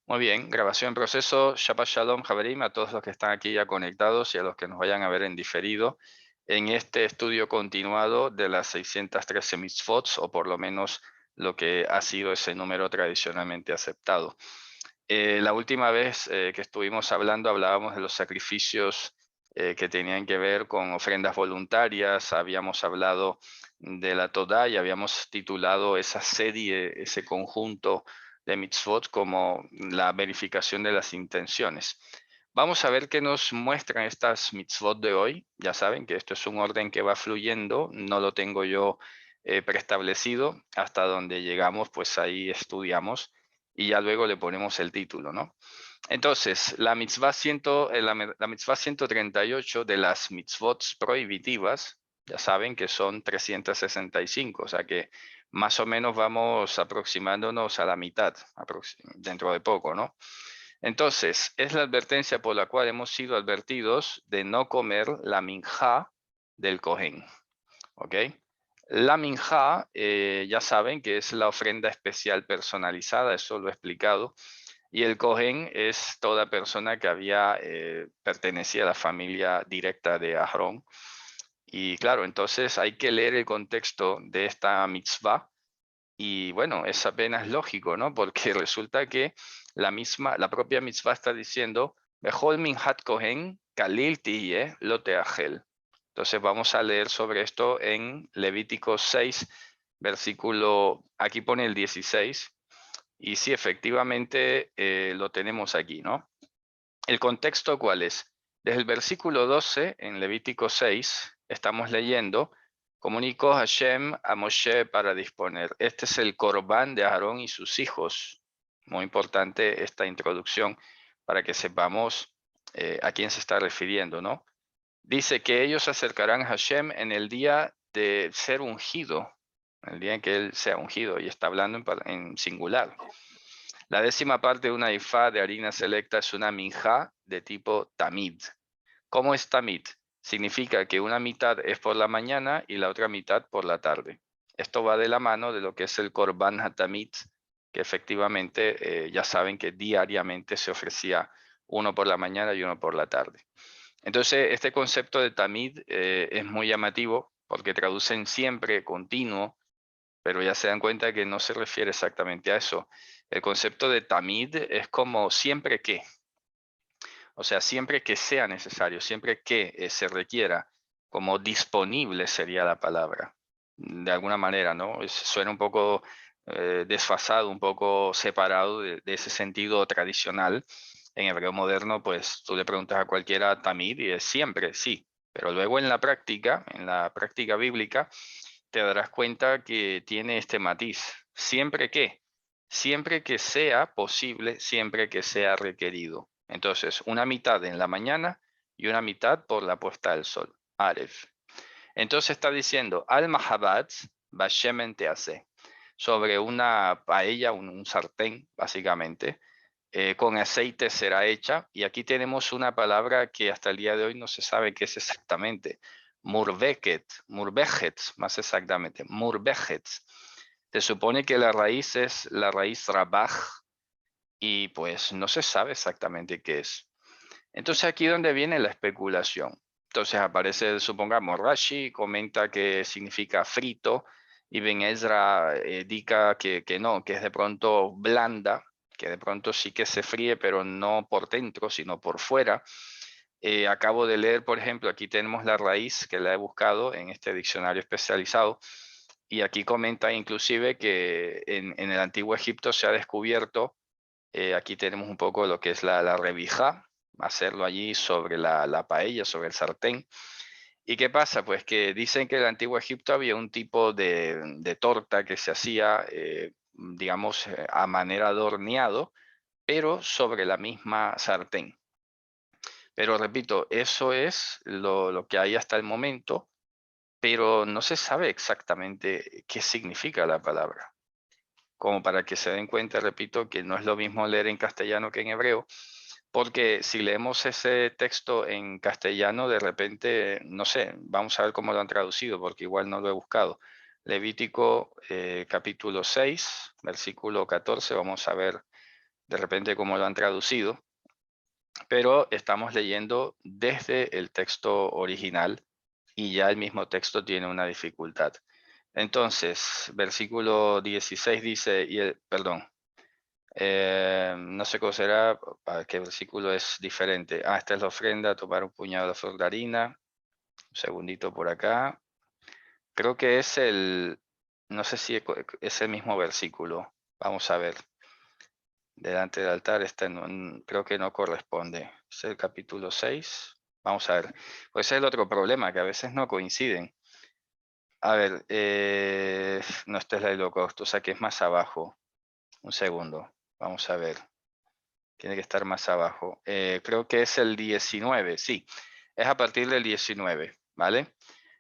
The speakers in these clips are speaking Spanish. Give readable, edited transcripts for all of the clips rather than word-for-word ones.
Muy bien, grabación en proceso. Shabbat Shalom, Javerim, a todos los que están aquí ya conectados y a los que nos vayan a ver en diferido en este estudio continuado de las 613 mitzvot, o por lo menos lo que ha sido ese número tradicionalmente aceptado. La última vez que estuvimos hablando, hablábamos de los sacrificios que tenían que ver con ofrendas voluntarias, habíamos hablado de la Todá y habíamos titulado esa serie, ese conjunto de mitzvot como la verificación de las intenciones. Vamos a ver qué nos muestran estas mitzvot de hoy. Ya saben que esto es un orden que va fluyendo, no lo tengo yo preestablecido. Hasta donde llegamos, pues ahí estudiamos y ya luego le ponemos el título, ¿no? Entonces, la mitzvah 138 de las mitzvot prohibitivas, ya saben que son 365, o sea que más o menos vamos aproximándonos a la mitad, dentro de poco, ¿no? Entonces, es la advertencia por la cual hemos sido advertidos de no comer la minjá del Cohen, ¿ok? La minjá, ya saben que es la ofrenda especial personalizada, eso lo he explicado. Y el Cohen es toda persona que había pertenecía a la familia directa de Aarón. Y claro, entonces hay que leer el contexto de esta mitzvah. Y bueno, es apenas lógico, ¿no? Porque resulta que la propia mitzvah está diciendo, Bechol minhat Cohen kalil tiye lo teachel. Entonces vamos a leer sobre esto en Levítico 6, versículo, aquí pone el 16, y sí, efectivamente lo tenemos aquí, ¿no? ¿El contexto cuál es? Desde el versículo 12 en Levítico 6 estamos leyendo, comunicó Hashem a Moshe para disponer. Este es el Corbán de Aarón y sus hijos. Muy importante esta introducción para que sepamos a quién se está refiriendo, ¿no? Dice que ellos se acercarán a Hashem en el día de ser ungido, el día en que él sea ungido, y está hablando en singular. La décima parte de una ifá de harina selecta es una minjá de tipo tamid. ¿Cómo es tamid? Significa que una mitad es por la mañana y la otra mitad por la tarde. Esto va de la mano de lo que es el korban hatamid, que efectivamente ya saben que diariamente se ofrecía uno por la mañana y uno por la tarde. Entonces, este concepto de tamid es muy llamativo porque traducen siempre, continuo, pero ya se dan cuenta que no se refiere exactamente a eso. El concepto de tamid es como siempre que, o sea, siempre que sea necesario, siempre que se requiera, como disponible sería la palabra, de alguna manera, ¿no? Suena un poco desfasado, un poco separado de ese sentido tradicional. En hebreo moderno, pues tú le preguntas a cualquiera tamid y es siempre, sí, pero luego en la práctica bíblica, te darás cuenta que tiene este matiz. Siempre que sea posible, siempre que sea requerido. Entonces, una mitad en la mañana y una mitad por la puesta del sol. Aref. Entonces está diciendo, al mahabat bashemen te hace, sobre una paella, un sartén, básicamente, con aceite será hecha. Y aquí tenemos una palabra que hasta el día de hoy no se sabe qué es exactamente. Murbejet, más exactamente, murbejet. Se supone que la raíz es la raíz rabaj y pues no se sabe exactamente qué es. Entonces aquí es donde viene la especulación. Entonces aparece, supongamos, Rashi comenta que significa frito y Ben Ezra indica que no, que es de pronto blanda, que de pronto sí que se fríe, pero no por dentro, sino por fuera. Acabo de leer, por ejemplo, aquí tenemos la raíz que la he buscado en este diccionario especializado y aquí comenta inclusive que en el antiguo Egipto se ha descubierto, aquí tenemos un poco lo que es la revija, hacerlo allí sobre la paella, sobre el sartén. ¿Y qué pasa? Pues que dicen que en el antiguo Egipto había un tipo de torta que se hacía, digamos, a manera de horneado, pero sobre la misma sartén. Pero repito, eso es lo que hay hasta el momento, pero no se sabe exactamente qué significa la palabra. Como para que se den cuenta, repito, que no es lo mismo leer en castellano que en hebreo, porque si leemos ese texto en castellano, de repente, no sé, vamos a ver cómo lo han traducido, porque igual no lo he buscado. Levítico capítulo 6, versículo 14, vamos a ver de repente como lo han traducido, pero estamos leyendo desde el texto original y ya el mismo texto tiene una dificultad. Entonces, versículo 16 dice, perdón, no sé cómo será, para qué versículo es diferente. Esta es la ofrenda, tomar un puñado de flor de harina. Un segundito por acá. Creo que es no sé si es el mismo versículo. Vamos a ver. Delante del altar está creo que no corresponde. Es el capítulo 6. Vamos a ver. Pues ese es el otro problema, que a veces no coinciden. A ver, no, esta es la del holocausto, o sea que es más abajo. Un segundo. Vamos a ver. Tiene que estar más abajo. Creo que es el 19, sí. Es a partir del 19, ¿vale?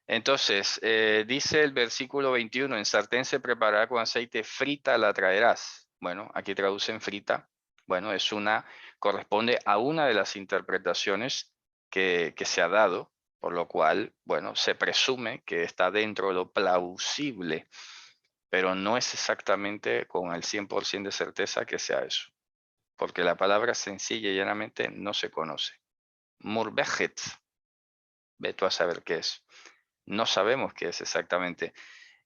Entonces, dice el versículo 21, en sartén se preparará con aceite, frita la traerás. Bueno, aquí traducen frita. Bueno, corresponde a una de las interpretaciones que se ha dado, por lo cual, bueno, se presume que está dentro de lo plausible, pero no es exactamente con el 100% de certeza que sea eso, porque la palabra sencilla y llanamente no se conoce. Murbejet, ve tú a saber qué es. No sabemos qué es exactamente.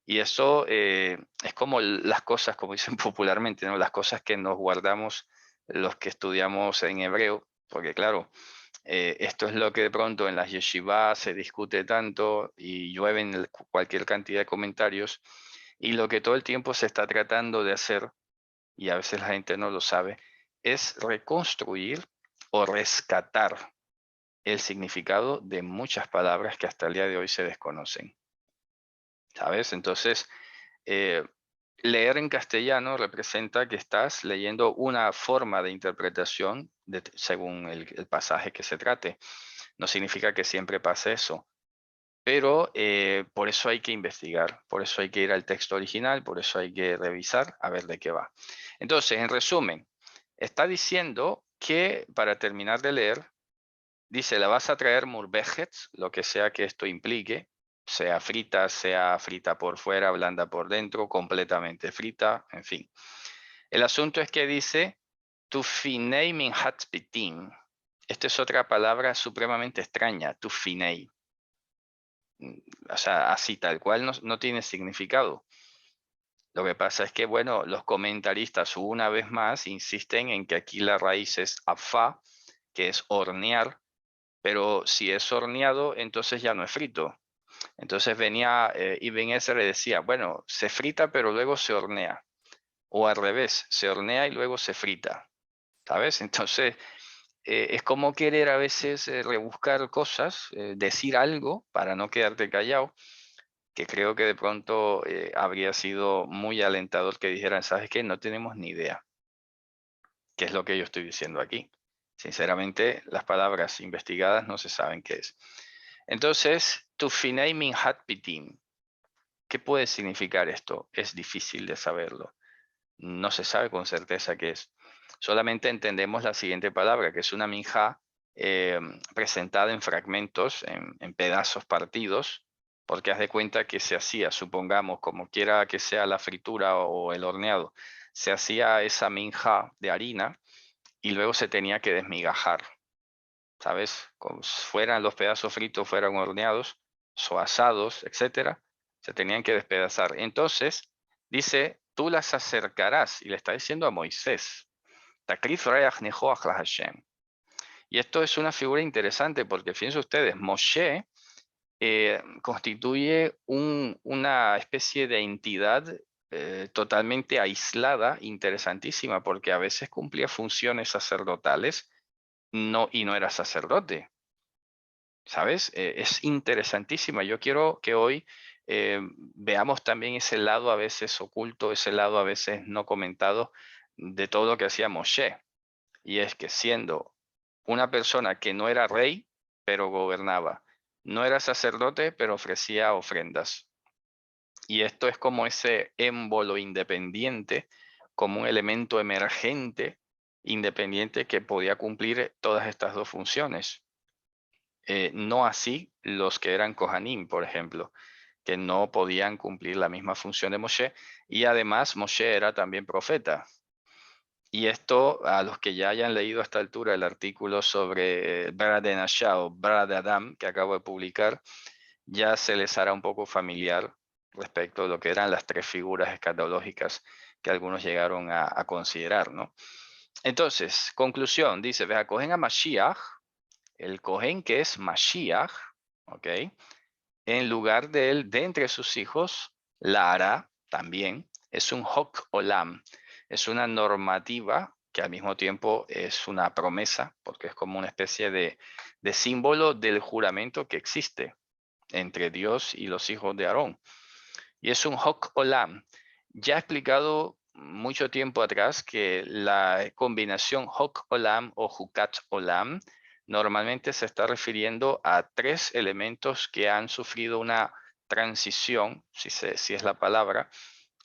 Y eso es como las cosas, como dicen popularmente, ¿no? Las cosas que nos guardamos los que estudiamos en hebreo, porque claro, esto es lo que de pronto en las yeshivas se discute tanto y llueven cualquier cantidad de comentarios, y lo que todo el tiempo se está tratando de hacer, y a veces la gente no lo sabe, es reconstruir o rescatar el significado de muchas palabras que hasta el día de hoy se desconocen. ¿Sabes? Entonces, eh, leer en castellano representa que estás leyendo una forma de interpretación según el pasaje que se trate. No significa que siempre pase eso, pero por eso hay que investigar, por eso hay que ir al texto original, por eso hay que revisar a ver de qué va. Entonces, en resumen, está diciendo que para terminar de leer, dice, la vas a traer murbejets, lo que sea que esto implique, sea frita por fuera, blanda por dentro, completamente frita, en fin. El asunto es que dice, tu finei min hatpitim. Esta es otra palabra supremamente extraña, tu finei. O sea, así tal cual no tiene significado. Lo que pasa es que, bueno, los comentaristas una vez más insisten en que aquí la raíz es afá, que es hornear, pero si es horneado, entonces ya no es frito. Entonces venía Ibn Ezra y decía, bueno, se frita pero luego se hornea. O al revés, se hornea y luego se frita. ¿Sabes? Entonces es como querer a veces rebuscar cosas, decir algo para no quedarte callado, que creo que de pronto habría sido muy alentador que dijeran, ¿sabes qué? No tenemos ni idea qué es lo que yo estoy diciendo aquí. Sinceramente, las palabras investigadas no se saben qué es. Entonces, tufinei min hat pitim. ¿Qué puede significar esto? Es difícil de saberlo. No se sabe con certeza qué es. Solamente entendemos la siguiente palabra, que es una minja presentada en fragmentos, en pedazos partidos, porque haz de cuenta que se hacía, supongamos, como quiera que sea la fritura o el horneado, se hacía esa minja de harina y luego se tenía que desmigajar, ¿sabes? Como fueran los pedazos fritos, fueran horneados, o asados, etcétera, se tenían que despedazar. Entonces, dice, tú las acercarás, y le está diciendo a Moisés, Takrif reach nehoach la Hashem. Y esto es una figura interesante porque fíjense ustedes, Moshe constituye una especie de entidad totalmente aislada, interesantísima, porque a veces cumplía funciones sacerdotales y no era sacerdote. ¿Sabes? Es interesantísima. Yo quiero que hoy veamos también ese lado a veces oculto, ese lado a veces no comentado de todo lo que hacía Moshe. Y es que siendo una persona que no era rey, pero gobernaba, no era sacerdote, pero ofrecía ofrendas. Y esto es como ese émbolo independiente, como un elemento emergente, independiente que podía cumplir todas estas dos funciones. No así los que eran Kohanim, por ejemplo, que no podían cumplir la misma función de Moshe, y además Moshe era también profeta. Y esto, a los que ya hayan leído a esta altura el artículo sobre Bra de Nasha o Bra de Adam que acabo de publicar, ya se les hará un poco familiar respecto a lo que eran las tres figuras escatológicas que algunos llegaron a considerar, ¿no? Entonces, conclusión, dice, vea, cogen a Mashiach, el cogen que es Mashiach, ¿ok? En lugar de él, de entre sus hijos, la hará también, es un Hok Olam, es una normativa que al mismo tiempo es una promesa, porque es como una especie de símbolo del juramento que existe entre Dios y los hijos de Aarón. Y es un Hok Olam. Ya he explicado mucho tiempo atrás que la combinación Hok Olam o Hukat Olam normalmente se está refiriendo a tres elementos que han sufrido una transición, si es la palabra,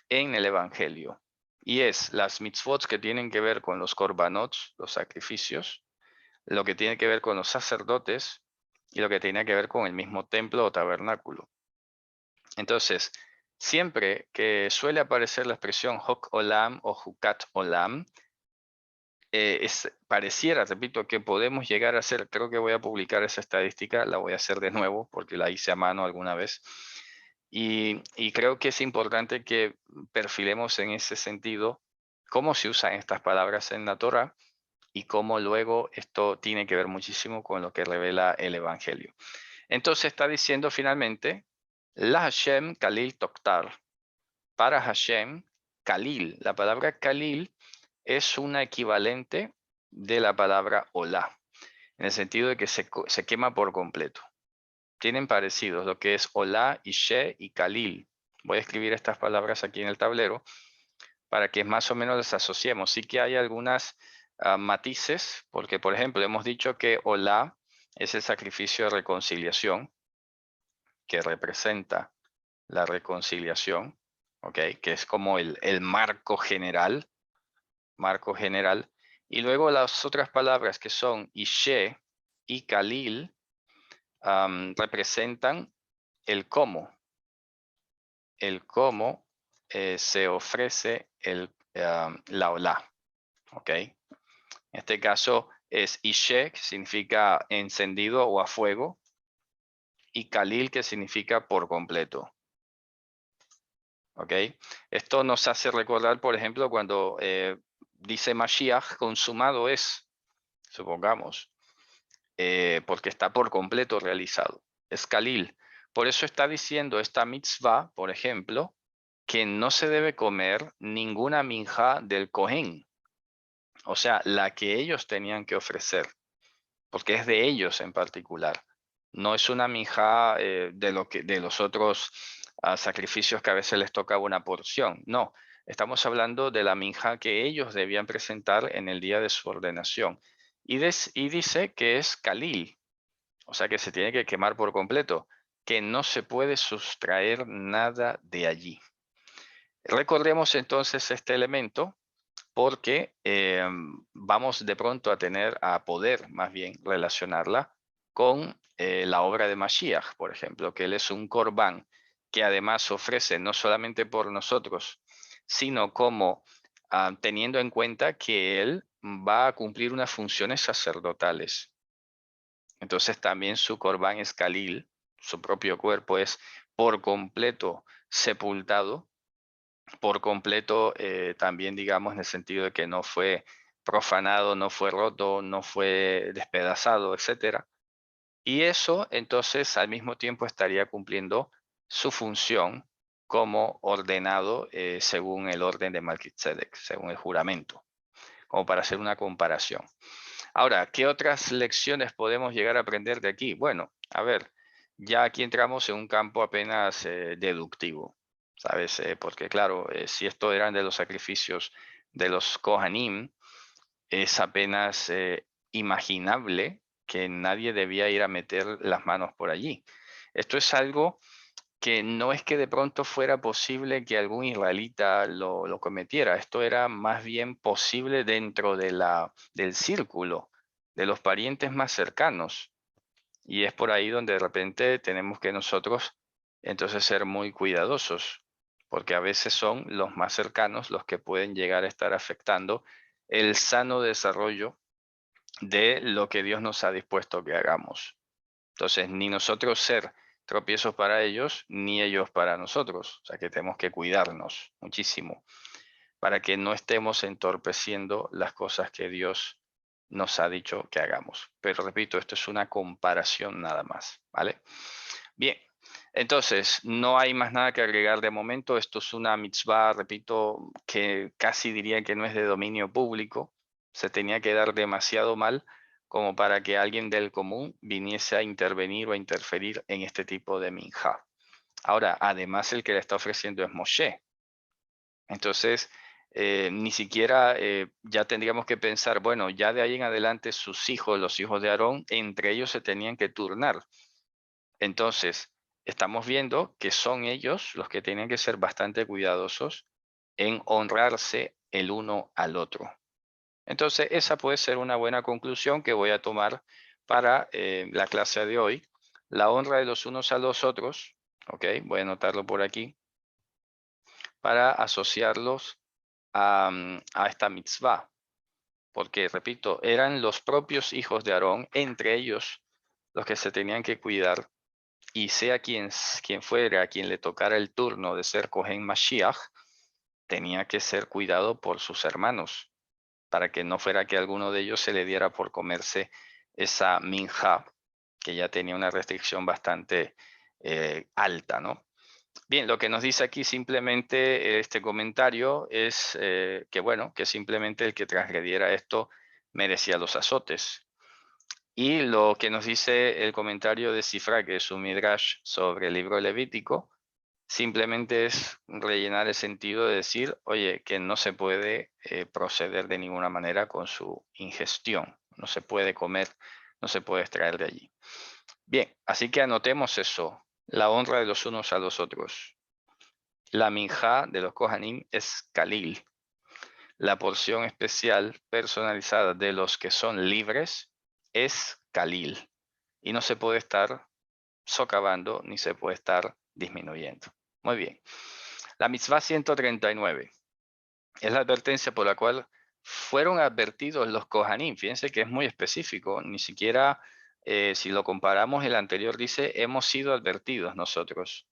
en el Evangelio. Y es las mitzvot que tienen que ver con los korbanot, los sacrificios, lo que tiene que ver con los sacerdotes y lo que tiene que ver con el mismo templo o tabernáculo. Entonces, siempre que suele aparecer la expresión Hok Olam o Hukat Olam, pareciera, repito, que podemos llegar a hacer, creo que voy a publicar esa estadística, la voy a hacer de nuevo porque la hice a mano alguna vez. Y creo que es importante que perfilemos en ese sentido cómo se usan estas palabras en la Torah y cómo luego esto tiene que ver muchísimo con lo que revela el Evangelio. Entonces está diciendo finalmente, la Hashem Kalil Toktar. Para Hashem, Kalil. La palabra Kalil es una equivalente de la palabra Olá, en el sentido de que se quema por completo. Tienen parecidos lo que es Olá, Ishe y Kalil. Voy a escribir estas palabras aquí en el tablero para que más o menos las asociemos. Sí que hay algunas matices, porque por ejemplo hemos dicho que Olá es el sacrificio de reconciliación, que representa la reconciliación, ¿ok? Que es como el marco general, y luego las otras palabras que son Ishe y Kalil representan el cómo se ofrece la Olá, ¿ok? En este caso es Ishe, que significa encendido o a fuego, y Kalil, que significa por completo. ¿Ok? Esto nos hace recordar, por ejemplo, cuando dice Mashiach, consumado es, supongamos, porque está por completo realizado. Es Kalil. Por eso está diciendo esta mitzvah, por ejemplo, que no se debe comer ninguna minja del Cohen, o sea, la que ellos tenían que ofrecer, porque es de ellos en particular. No es una minja de los otros sacrificios que a veces les tocaba una porción. No, estamos hablando de la minja que ellos debían presentar en el día de su ordenación. Y dice que es Kalil, o sea que se tiene que quemar por completo, que no se puede sustraer nada de allí. Recordemos entonces este elemento porque vamos de pronto a poder más bien relacionarla con la obra de Mashiach, por ejemplo, que él es un corbán que además ofrece no solamente por nosotros, sino como teniendo en cuenta que él va a cumplir unas funciones sacerdotales. Entonces también su corbán es Kalil, su propio cuerpo es por completo sepultado, por completo también digamos en el sentido de que no fue profanado, no fue roto, no fue despedazado, etcétera. Y eso entonces al mismo tiempo estaría cumpliendo su función como ordenado según el orden de Melquisedec, según el juramento, como para hacer una comparación. Ahora, ¿qué otras lecciones podemos llegar a aprender de aquí? Bueno, a ver, ya aquí entramos en un campo apenas deductivo, ¿sabes? Porque claro, si esto eran de los sacrificios de los Kohanim, es apenas imaginable que nadie debía ir a meter las manos por allí. Esto es algo que no es que de pronto fuera posible que algún israelita lo cometiera, esto era más bien posible dentro del círculo de los parientes más cercanos. Y es por ahí donde de repente tenemos que nosotros entonces ser muy cuidadosos, porque a veces son los más cercanos los que pueden llegar a estar afectando el sano desarrollo de lo que Dios nos ha dispuesto que hagamos. Entonces, ni nosotros ser tropiezos para ellos, ni ellos para nosotros. O sea que tenemos que cuidarnos muchísimo para que no estemos entorpeciendo las cosas que Dios nos ha dicho que hagamos. Pero repito, esto es una comparación nada más, ¿vale? Bien, entonces no hay más nada que agregar de momento. Esto es una mitzvah, repito, que casi diría que no es de dominio público. Se tenía que dar demasiado mal como para que alguien del común viniese a intervenir o a interferir en este tipo de minja. Ahora, además el que le está ofreciendo es Moshe. Entonces, ni siquiera ya tendríamos que pensar, bueno, ya de ahí en adelante sus hijos, los hijos de Aarón, entre ellos se tenían que turnar. Entonces, estamos viendo que son ellos los que tienen que ser bastante cuidadosos en honrarse el uno al otro. Entonces, esa puede ser una buena conclusión que voy a tomar para la clase de hoy. La honra de los unos a los otros, ¿ok? Voy a anotarlo por aquí, para asociarlos a esta mitzvah. Porque, repito, eran los propios hijos de Aarón, entre ellos, los que se tenían que cuidar, y sea quien fuera, a quien le tocara el turno de ser Cohen Mashiach, tenía que ser cuidado por sus hermanos, para que no fuera que alguno de ellos se le diera por comerse esa minja, que ya tenía una restricción bastante alta, ¿no? Bien, lo que nos dice aquí simplemente este comentario es que, bueno, que simplemente el que transgrediera esto merecía los azotes. Y lo que nos dice el comentario de Sifra, que es un midrash sobre el libro levítico, simplemente es rellenar el sentido de decir, oye, que no se puede proceder de ninguna manera con su ingestión. No se puede comer, no se puede extraer de allí. Bien, así que anotemos eso, la honra de los unos a los otros. La minjá de los Kohanim es Kalil, la porción especial personalizada de los que son libres es Kalil. Y no se puede estar socavando ni se puede estar disminuyendo. Muy bien. La mitzvah 139 es la advertencia por la cual fueron advertidos los Kohanim. Fíjense que es muy específico. Ni siquiera, si lo comparamos, el anterior dice, hemos sido advertidos nosotros.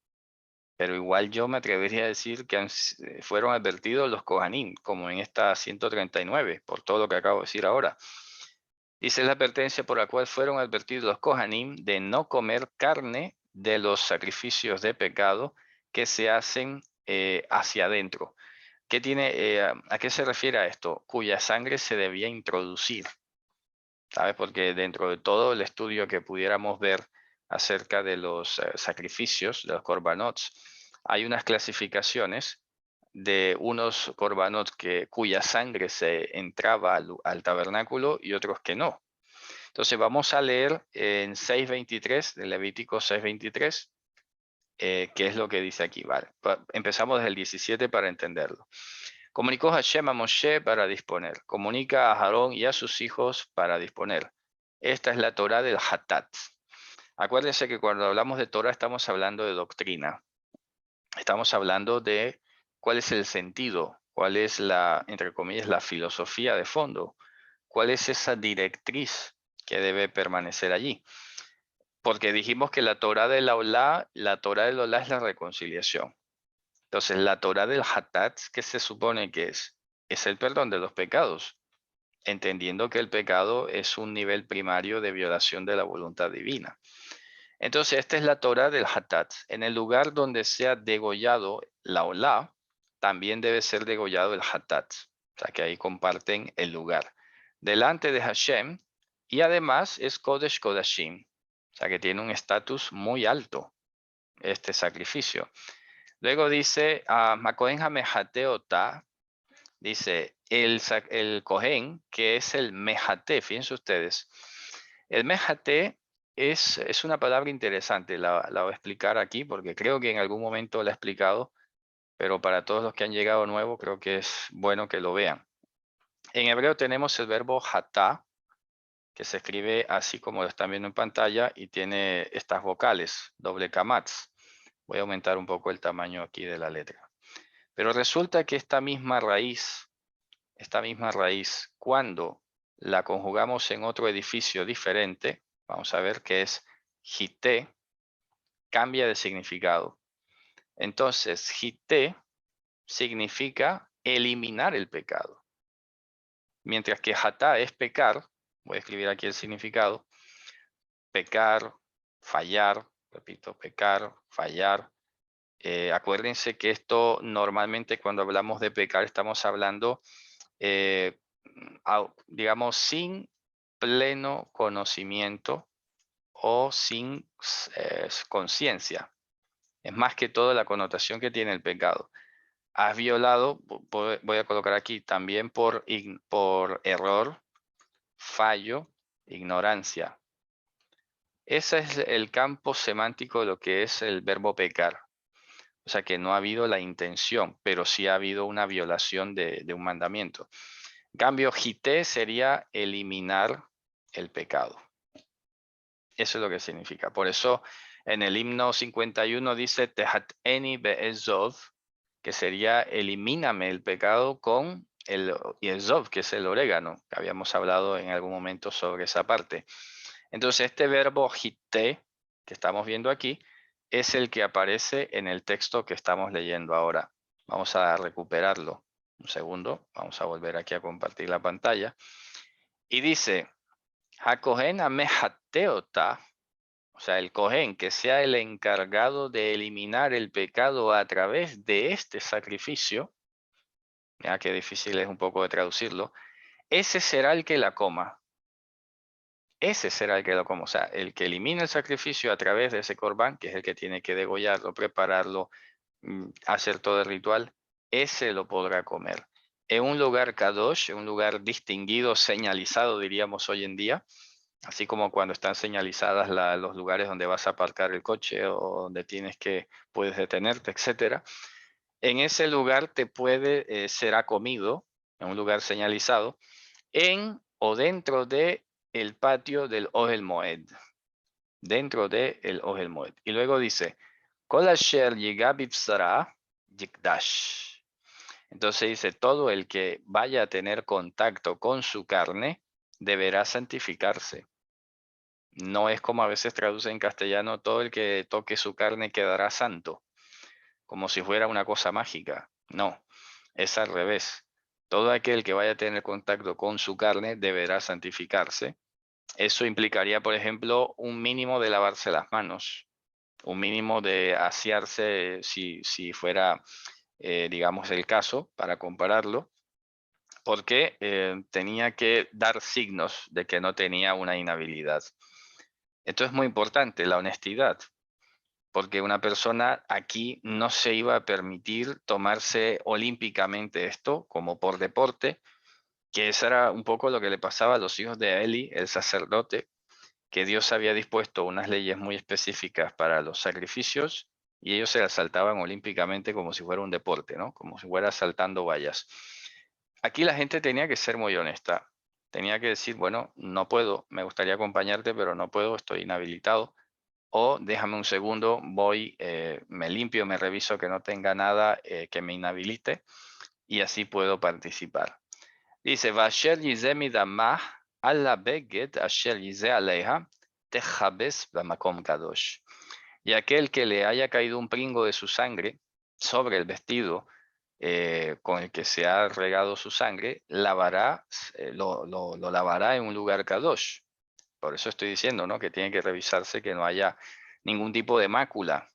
Pero igual yo me atrevería a decir que fueron advertidos los Kohanim, como en esta 139, por todo lo que acabo de decir ahora. Dice la advertencia por la cual fueron advertidos los Kohanim de no comer carne de los sacrificios de pecado que se hacen hacia adentro. ¿A qué se refiere a esto? Cuya sangre se debía introducir. ¿Sabes? Porque dentro de todo el estudio que pudiéramos ver acerca de los sacrificios, de los korbanot, hay unas clasificaciones de unos korbanot cuya sangre se entraba al tabernáculo y otros que no. Entonces vamos a leer en 6.23, de Levítico 6.23, qué es lo que dice aquí. Vale. Empezamos desde el 17 para entenderlo. Comunicó Hashem a Moshe para disponer. Comunica a Aarón y a sus hijos para disponer. Esta es la Torah del Hatat. Acuérdense que cuando hablamos de Torah estamos hablando de doctrina. Estamos hablando de cuál es el sentido, cuál es la, entre comillas, la filosofía de fondo, cuál es esa directriz que debe permanecer allí. Porque dijimos que la Torah del Olá es la reconciliación. Entonces, la Torah del Hatat, ¿qué se supone que es? Es el perdón de los pecados, entendiendo que el pecado es un nivel primario de violación de la voluntad divina. Entonces, esta es la Torah del Hatat. En el lugar donde sea degollado la Olá, también debe ser degollado el Hatat. O sea, que ahí comparten el lugar. Delante de Hashem, y además es Kodesh Kodashim. O sea, que tiene un estatus muy alto este sacrificio. Luego dice, Makohen Hamejateota, dice, el Kohen, que es el Mejate, fíjense ustedes. El Mejate es una palabra interesante, la voy a explicar aquí porque creo que en algún momento la he explicado, pero para todos los que han llegado nuevo creo que es bueno que lo vean. En hebreo tenemos el verbo hatá, que se escribe así como lo están viendo en pantalla y tiene estas vocales, doble kamatz. Voy a aumentar un poco el tamaño aquí de la letra. Pero resulta que esta misma raíz esta misma raíz, cuando la conjugamos en otro edificio diferente, vamos a ver que es hité, cambia de significado. Entonces, hité significa eliminar el pecado. Mientras que hatá es pecar, voy a escribir aquí el significado, pecar, fallar, repito, pecar, fallar. Acuérdense que esto normalmente cuando hablamos de pecar estamos hablando, digamos, sin pleno conocimiento o sin conciencia. Es más que todo la connotación que tiene el pecado. Has violado, voy a colocar aquí también por error, fallo, ignorancia. Ese es el campo semántico de lo que es el verbo pecar. O sea que no ha habido la intención, pero sí ha habido una violación de un mandamiento. En cambio, hité sería eliminar el pecado. Eso es lo que significa. Por eso en el himno 51 dice Tehateni be'ezov, que sería elimíname el pecado con el yezov, que es el orégano, que habíamos hablado en algún momento sobre esa parte. Entonces este verbo hité, que estamos viendo aquí, es el que aparece en el texto que estamos leyendo ahora. Vamos a recuperarlo. Un segundo, vamos a volver aquí a compartir la pantalla. Y dice, Hakohen amehateota, o sea, el Cohen, que sea el encargado de eliminar el pecado a través de este sacrificio, ya que difícil es un poco de traducirlo, ese será el que la coma. Ese será el que lo coma. O sea, el que elimina el sacrificio a través de ese corbán, que es el que tiene que degollarlo, prepararlo, hacer todo el ritual, ese lo podrá comer. En un lugar kadosh, en un lugar distinguido, señalizado, diríamos hoy en día, así como cuando están señalizadas los lugares donde vas a aparcar el coche o donde puedes detenerte, etcétera. En ese lugar será comido, en un lugar señalizado, en o dentro de el patio del Ohel Moed. Dentro de el Ohel Moed. Y luego dice, Kol asher yigabib sara yikdash. Entonces dice, todo el que vaya a tener contacto con su carne deberá santificarse. No es como a veces traduce en castellano, todo el que toque su carne quedará santo, como si fuera una cosa mágica. No, es al revés. Todo aquel que vaya a tener contacto con su carne deberá santificarse. Eso implicaría, por ejemplo, un mínimo de lavarse las manos, un mínimo de asearse si fuera, digamos, el caso, para compararlo, porque tenía que dar signos de que no tenía una inhabilidad. Esto es muy importante, la honestidad, porque una persona aquí no se iba a permitir tomarse olímpicamente esto como por deporte, que eso era un poco lo que le pasaba a los hijos de Eli, el sacerdote, que Dios había dispuesto unas leyes muy específicas para los sacrificios y ellos se las saltaban olímpicamente como si fuera un deporte, ¿no? Como si fuera saltando vallas. Aquí la gente tenía que ser muy honesta. Tenía que decir, bueno, no puedo, me gustaría acompañarte, pero no puedo, estoy inhabilitado. O déjame un segundo, voy, me limpio, me reviso que no tenga nada que me inhabilite y así puedo participar. Dice, Vasher yize midamah ala beged asher yize aleja tejabes bamakom kadosh. Y aquel que le haya caído un pringo de su sangre sobre el vestido con el que se ha regado su sangre, lavará, lo lavará en un lugar kadosh. Por eso estoy diciendo, ¿no? Que tiene que revisarse que no haya ningún tipo de mácula.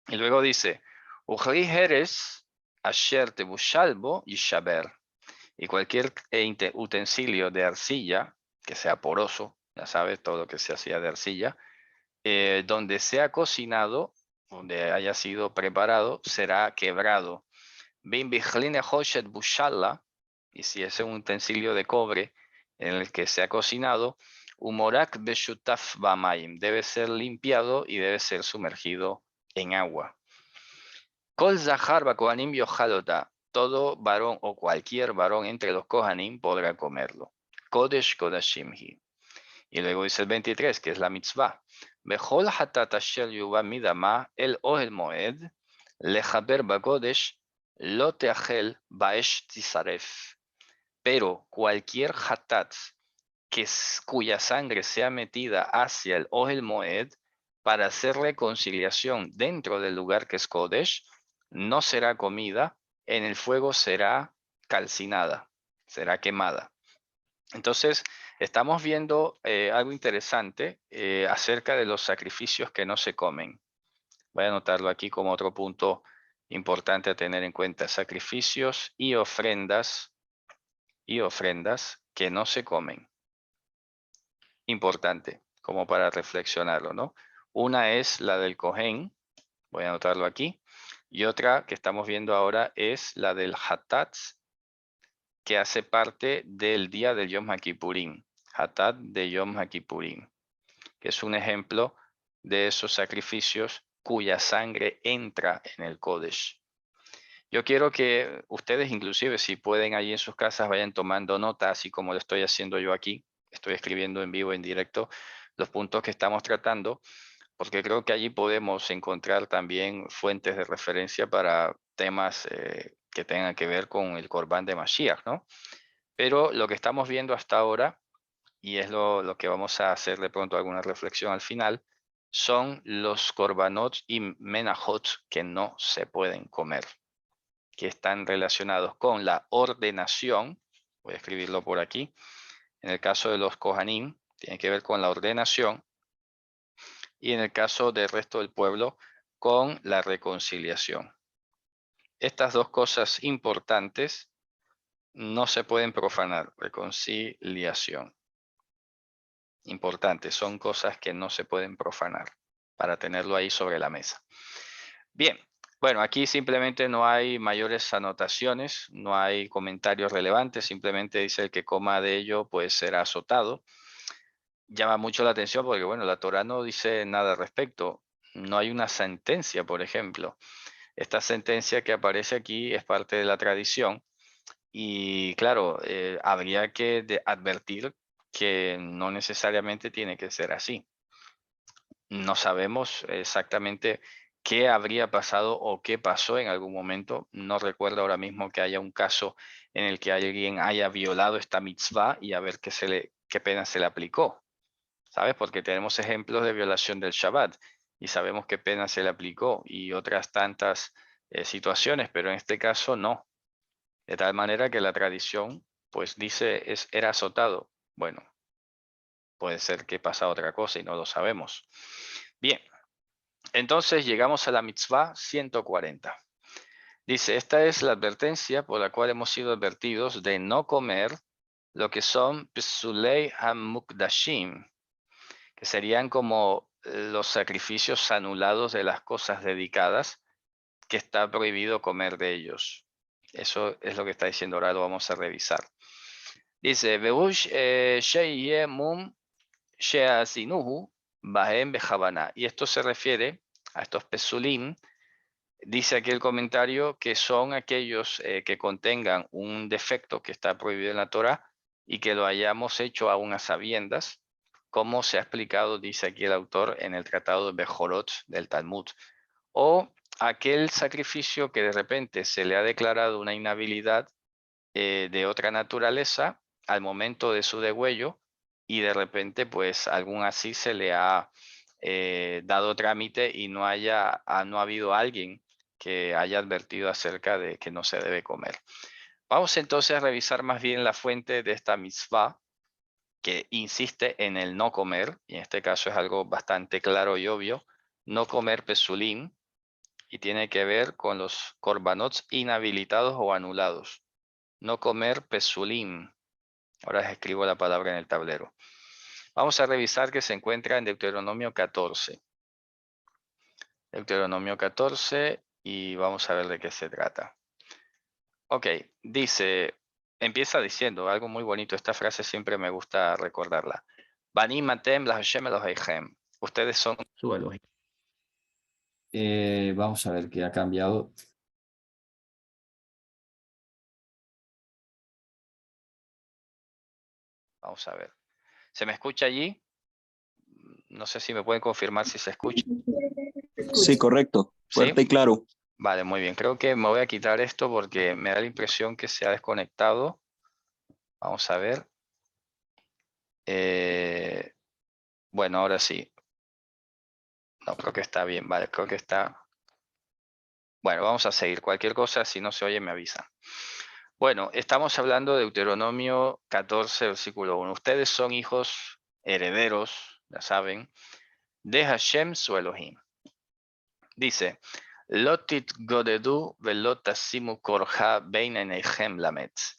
Y luego dice, Ujri Heres asher tebushalbo yishaber. Y cualquier utensilio de arcilla, que sea poroso, ya sabes, todo lo que se hacía de arcilla, donde sea cocinado, donde haya sido preparado, será quebrado. Bin bichline hoshet bushala, y si es un utensilio de cobre en el que se ha cocinado, umorak beshutaf bamaim, debe ser limpiado y debe ser sumergido en agua. Kol zahar bakohanim yojalota, todo varón o cualquier varón entre los kohanim podrá comerlo. Kodesh kodashimhi. Y luego dice el 23, que es la mitzvah. Bechol hatat asher yuva midama el ohel moed, lechaber bakodesh lo teachel baesh tisaref. Pero cualquier hatat cuya sangre sea metida hacia el Ohel Moed para hacer reconciliación dentro del lugar que es Kodesh, no será comida, en el fuego será calcinada, será quemada. Entonces, estamos viendo algo interesante acerca de los sacrificios que no se comen. Voy a anotarlo aquí como otro punto importante a tener en cuenta. Sacrificios y ofrendas que no se comen. Importante, como para reflexionarlo, ¿no? Una es la del Cohen, voy a anotarlo aquí, y otra que estamos viendo ahora es la del Hatat, que hace parte del día del Yom HaKippurim, Hatat de Yom HaKippurim, que es un ejemplo de esos sacrificios cuya sangre entra en el Kodesh. Yo quiero que ustedes, inclusive, si pueden allí en sus casas, vayan tomando nota, así como lo estoy haciendo yo aquí. Estoy escribiendo en vivo, en directo, los puntos que estamos tratando, porque creo que allí podemos encontrar también fuentes de referencia para temas que tengan que ver con el Corbán de Mashiach, ¿no? Pero lo que estamos viendo hasta ahora, y es lo que vamos a hacer de pronto alguna reflexión al final, son los Korbanot y Menajot que no se pueden comer, que están relacionados con la ordenación. Voy a escribirlo por aquí. En el caso de los Kohanim, tiene que ver con la ordenación. Y en el caso del resto del pueblo, con la reconciliación. Estas dos cosas importantes no se pueden profanar. Reconciliación. Importante, son cosas que no se pueden profanar, para tenerlo ahí sobre la mesa. Bien, bueno, aquí simplemente no hay mayores anotaciones, no hay comentarios relevantes, simplemente dice el que coma de ello pues será azotado. Llama mucho la atención porque, bueno, la Torá no dice nada al respecto. No hay una sentencia, por ejemplo. Esta sentencia que aparece aquí es parte de la tradición y, claro, habría que advertir que no necesariamente tiene que ser así. No sabemos exactamente qué habría pasado o qué pasó en algún momento. No recuerdo ahora mismo que haya un caso en el que alguien haya violado esta mitzvah y a ver qué pena se le aplicó. ¿Sabes? Porque tenemos ejemplos de violación del Shabbat y sabemos qué pena se le aplicó y otras tantas situaciones, pero en este caso no. De tal manera que la tradición pues dice era azotado. Bueno, puede ser que pasa otra cosa y no lo sabemos. Bien, entonces llegamos a la mitzvah 140. Dice, esta es la advertencia por la cual hemos sido advertidos de no comer lo que son psulei hamukdashim, que serían como los sacrificios anulados de las cosas dedicadas, que está prohibido comer de ellos. Eso es lo que está diciendo, ahora lo vamos a revisar. Dice, Berush sheye mum sheazinuhu bahem behavana. Y esto se refiere a estos pesulim. Dice aquí el comentario que son aquellos que contengan un defecto que está prohibido en la Torah y que lo hayamos hecho aún a sabiendas, como se ha explicado, dice aquí el autor, en el tratado de Bejorot del Talmud. O aquel sacrificio que de repente se le ha declarado una inhabilidad de otra naturaleza al momento de su degüello y de repente pues algún así se le ha dado trámite y no ha habido alguien que haya advertido acerca de que no se debe comer. Vamos entonces a revisar más bien la fuente de esta mitzvah que insiste en el no comer, y en este caso es algo bastante claro y obvio, no comer pesulim, y tiene que ver con los corbanots inhabilitados o anulados. No comer pesulim. Ahora les escribo la palabra en el tablero. Vamos a revisar que se encuentra en Deuteronomio 14. Deuteronomio 14 y vamos a ver de qué se trata. Ok, dice, empieza diciendo algo muy bonito. Esta frase siempre me gusta recordarla. Banim atem la Hashem Elohechem. Ustedes son su Elohim. Vamos a ver qué ha cambiado. Vamos a ver. ¿Se me escucha allí? No sé si me pueden confirmar si se escucha. Sí, correcto. Fuerte ¿Sí? y claro. Vale, muy bien. Creo que me voy a quitar esto porque me da la impresión que se ha desconectado. Vamos a ver. Bueno, ahora sí. No, creo que está bien, vale, creo que está. Bueno, vamos a seguir. Cualquier cosa, si no se oye, me avisa. Bueno, estamos hablando de Deuteronomio 14, versículo 1. Ustedes son hijos herederos, ya saben, de Hashem su Elohim. Dice, Lotit godedu velot asimu korja bein enechem lametz.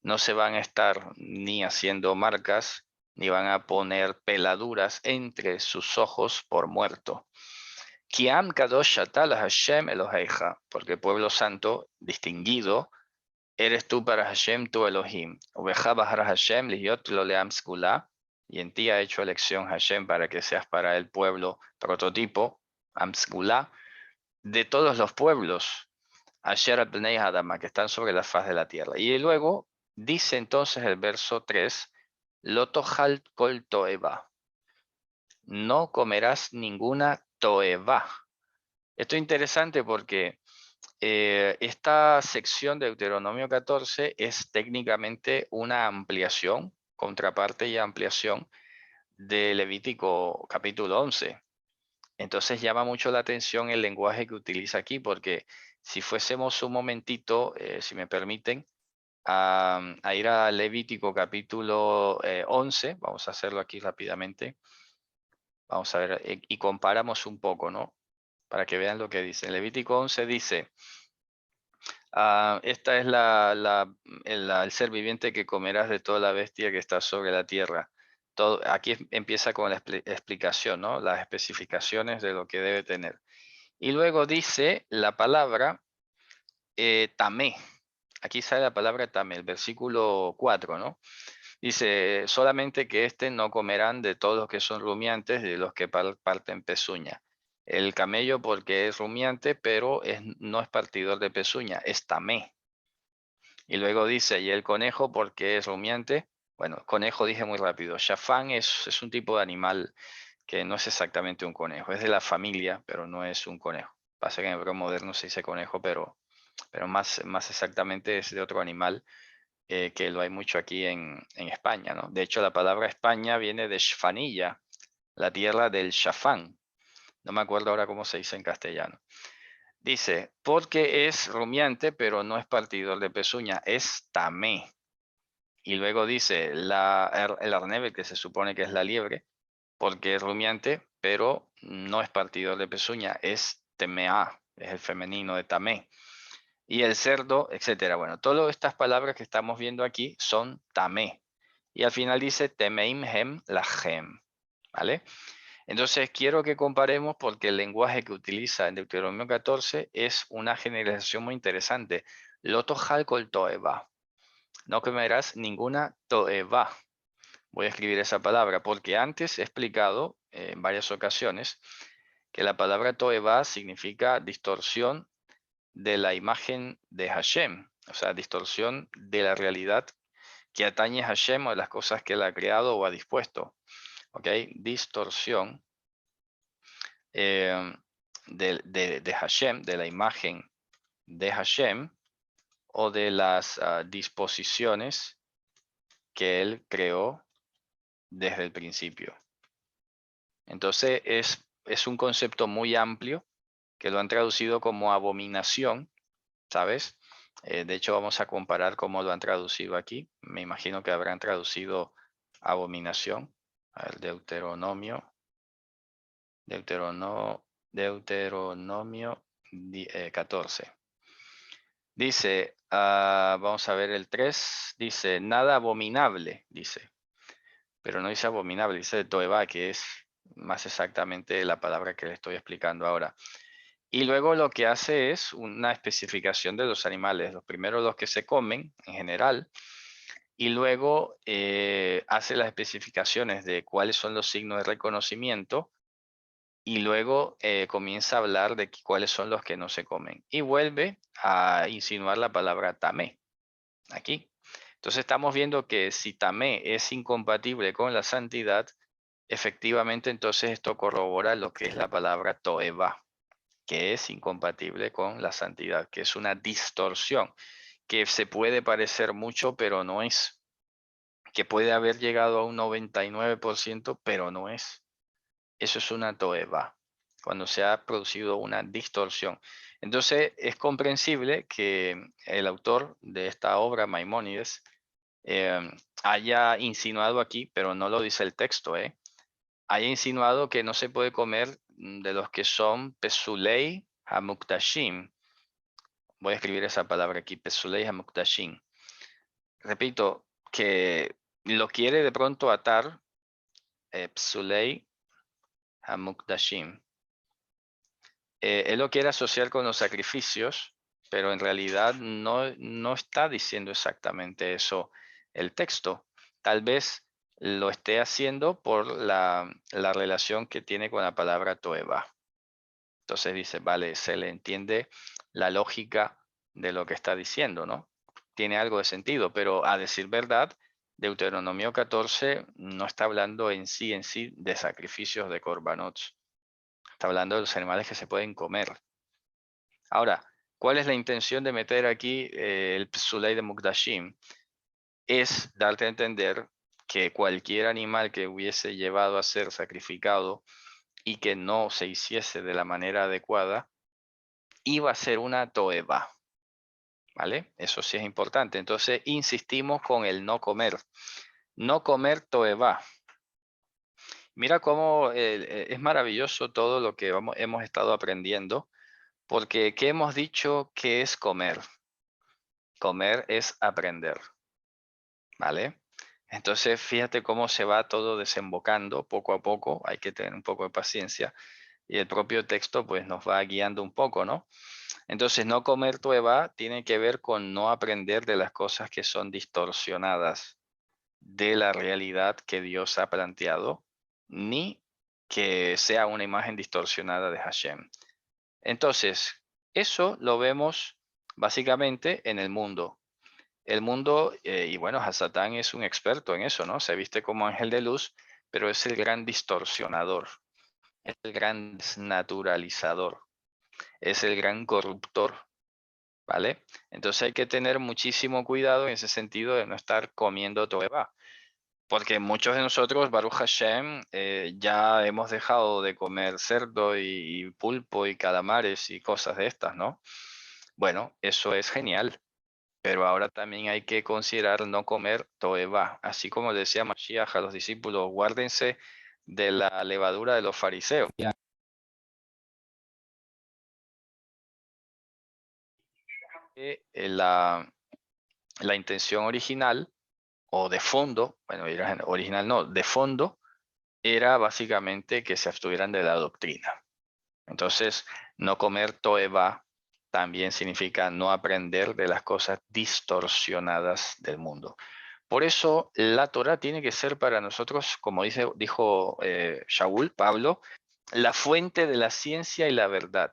No se van a estar ni haciendo marcas, ni van a poner peladuras entre sus ojos por muerto. Kiam kadosh atal Hashem Eloheja, porque pueblo santo, distinguido, eres tú para Hashem tu Elohim. Uveja bahar Hashem lihiot lo leam skula, y en ti ha hecho elección Hashem para que seas para el pueblo prototipo, amskula, de todos los pueblos, Asher Bnei Adama, que están sobre la faz de la tierra. Y luego dice entonces el verso 3, Lotohal kol toeva, no comerás ninguna toeva. Esto es interesante porque esta sección de Deuteronomio 14 es técnicamente una ampliación, contraparte y ampliación de Levítico capítulo 11. Entonces llama mucho la atención el lenguaje que utiliza aquí, porque si fuésemos un momentito, si me permiten, a ir a Levítico capítulo 11, vamos a hacerlo aquí rápidamente, vamos a ver, y comparamos un poco, ¿no? Para que vean lo que dice. Levítico 11 dice, esta es el ser viviente que comerás de toda la bestia que está sobre la tierra. Todo, aquí empieza con la explicación, ¿no? Las especificaciones de lo que debe tener. Y luego dice la palabra tamé. Aquí sale la palabra tamé, el versículo 4, ¿no? Dice, solamente que no comerán de todos los que son rumiantes, de los que parten pezuña. El camello porque es rumiante, pero no es partidor de pezuña, es tamé. Y luego dice, y el conejo porque es rumiante. Bueno, conejo dije muy rápido. Shafán es un tipo de animal que no es exactamente un conejo, es de la familia, pero no es un conejo. Pasa que en hebreo moderno se dice conejo, pero más exactamente es de otro animal que lo hay mucho aquí en España, ¿no? De hecho, la palabra España viene de Shfanilla, la tierra del Shafán. No me acuerdo ahora cómo se dice en castellano. Dice, porque es rumiante, pero no es partidor de pezuña, es tamé. Y luego dice, el arnebe, que se supone que es la liebre, porque es rumiante, pero no es partidor de pezuña, es temea, es el femenino de tamé. Y el cerdo, etcétera. Bueno, todas estas palabras que estamos viendo aquí son tamé. Y al final dice temeim hem lahem, ¿vale? Entonces quiero que comparemos porque el lenguaje que utiliza en Deuteronomio 14 es una generalización muy interesante. Loto kol toeva. No comerás ninguna toeva. Voy a escribir esa palabra porque antes he explicado en varias ocasiones que la palabra toeva significa distorsión de la imagen de Hashem, o sea, distorsión de la realidad que atañe a Hashem o de las cosas que él ha creado o ha dispuesto. ¿Ok? Distorsión de Hashem, de la imagen de Hashem o de las disposiciones que él creó desde el principio. Entonces es un concepto muy amplio que lo han traducido como abominación, ¿sabes? De hecho, vamos a comparar cómo lo han traducido aquí. Me imagino que habrán traducido abominación. A ver, Deuteronomio 14. Dice, vamos a ver el 3, dice, nada abominable, dice. Pero no dice abominable, dice toeva, que es más exactamente la palabra que le estoy explicando ahora. Y luego lo que hace es una especificación de los animales. Los primeros los que se comen en general. Y luego hace las especificaciones de cuáles son los signos de reconocimiento. Y luego comienza a hablar de cuáles son los que no se comen. Y vuelve a insinuar la palabra tamé. Aquí. Entonces estamos viendo que si tamé es incompatible con la santidad, efectivamente entonces esto corrobora lo que es la palabra toeva, que es incompatible con la santidad, que es una distorsión, que se puede parecer mucho, pero no es. que puede haber llegado a un 99%, pero no es. Eso es una toeva, cuando se ha producido una distorsión. Entonces, es comprensible que el autor de esta obra, Maimónides, haya insinuado aquí, pero no lo dice el texto, haya insinuado que no se puede comer de los que son pesulei hamuktashim. Voy a escribir esa palabra aquí, pesulei hamuktashim. Repito, que lo quiere de pronto atar, psulei hamukdashim. Él lo quiere asociar con los sacrificios, pero en realidad no está diciendo exactamente eso el texto. Tal vez lo esté haciendo por la relación que tiene con la palabra toeva. Entonces dice, vale, se le entiende la lógica de lo que está diciendo, ¿no? Tiene algo de sentido, pero a decir verdad, Deuteronomio 14 no está hablando en sí de sacrificios de corbanots. Está hablando de los animales que se pueden comer. Ahora, ¿cuál es la intención de meter aquí el psulei de Mukdashim? Es darte a entender que cualquier animal que hubiese llevado a ser sacrificado y que no se hiciese de la manera adecuada, iba a ser una toeva. ¿Vale? Eso sí es importante. Entonces, insistimos con el no comer. No comer toeva. Mira cómo es maravilloso todo lo que hemos estado aprendiendo, porque ¿qué hemos dicho que es comer? Comer es aprender, ¿vale? Entonces, fíjate cómo se va todo desembocando poco a poco, hay que tener un poco de paciencia, y el propio texto pues nos va guiando un poco, ¿no? Entonces, no comer toeva tiene que ver con no aprender de las cosas que son distorsionadas de la realidad que Dios ha planteado, ni que sea una imagen distorsionada de Hashem. Entonces, eso lo vemos básicamente en el mundo. El mundo, y bueno, Hasatán es un experto en eso, ¿no? Se viste como ángel de luz, pero es el gran distorsionador, es el gran desnaturalizador, es el gran corruptor, ¿vale? Entonces hay que tener muchísimo cuidado en ese sentido de no estar comiendo toeba. Porque muchos de nosotros, Baruch Hashem, ya hemos dejado de comer cerdo y pulpo y calamares y cosas de estas, ¿no? Bueno, eso es genial, pero ahora también hay que considerar no comer toeva. Así como decía Mashiach a los discípulos, guárdense de la levadura de los fariseos. La intención original o de fondo, bueno, original no, de fondo, era básicamente que se abstuvieran de la doctrina. Entonces, no comer toeva también significa no aprender de las cosas distorsionadas del mundo. Por eso, la Torah tiene que ser para nosotros, como dijo Shaul, Pablo, la fuente de la ciencia y la verdad.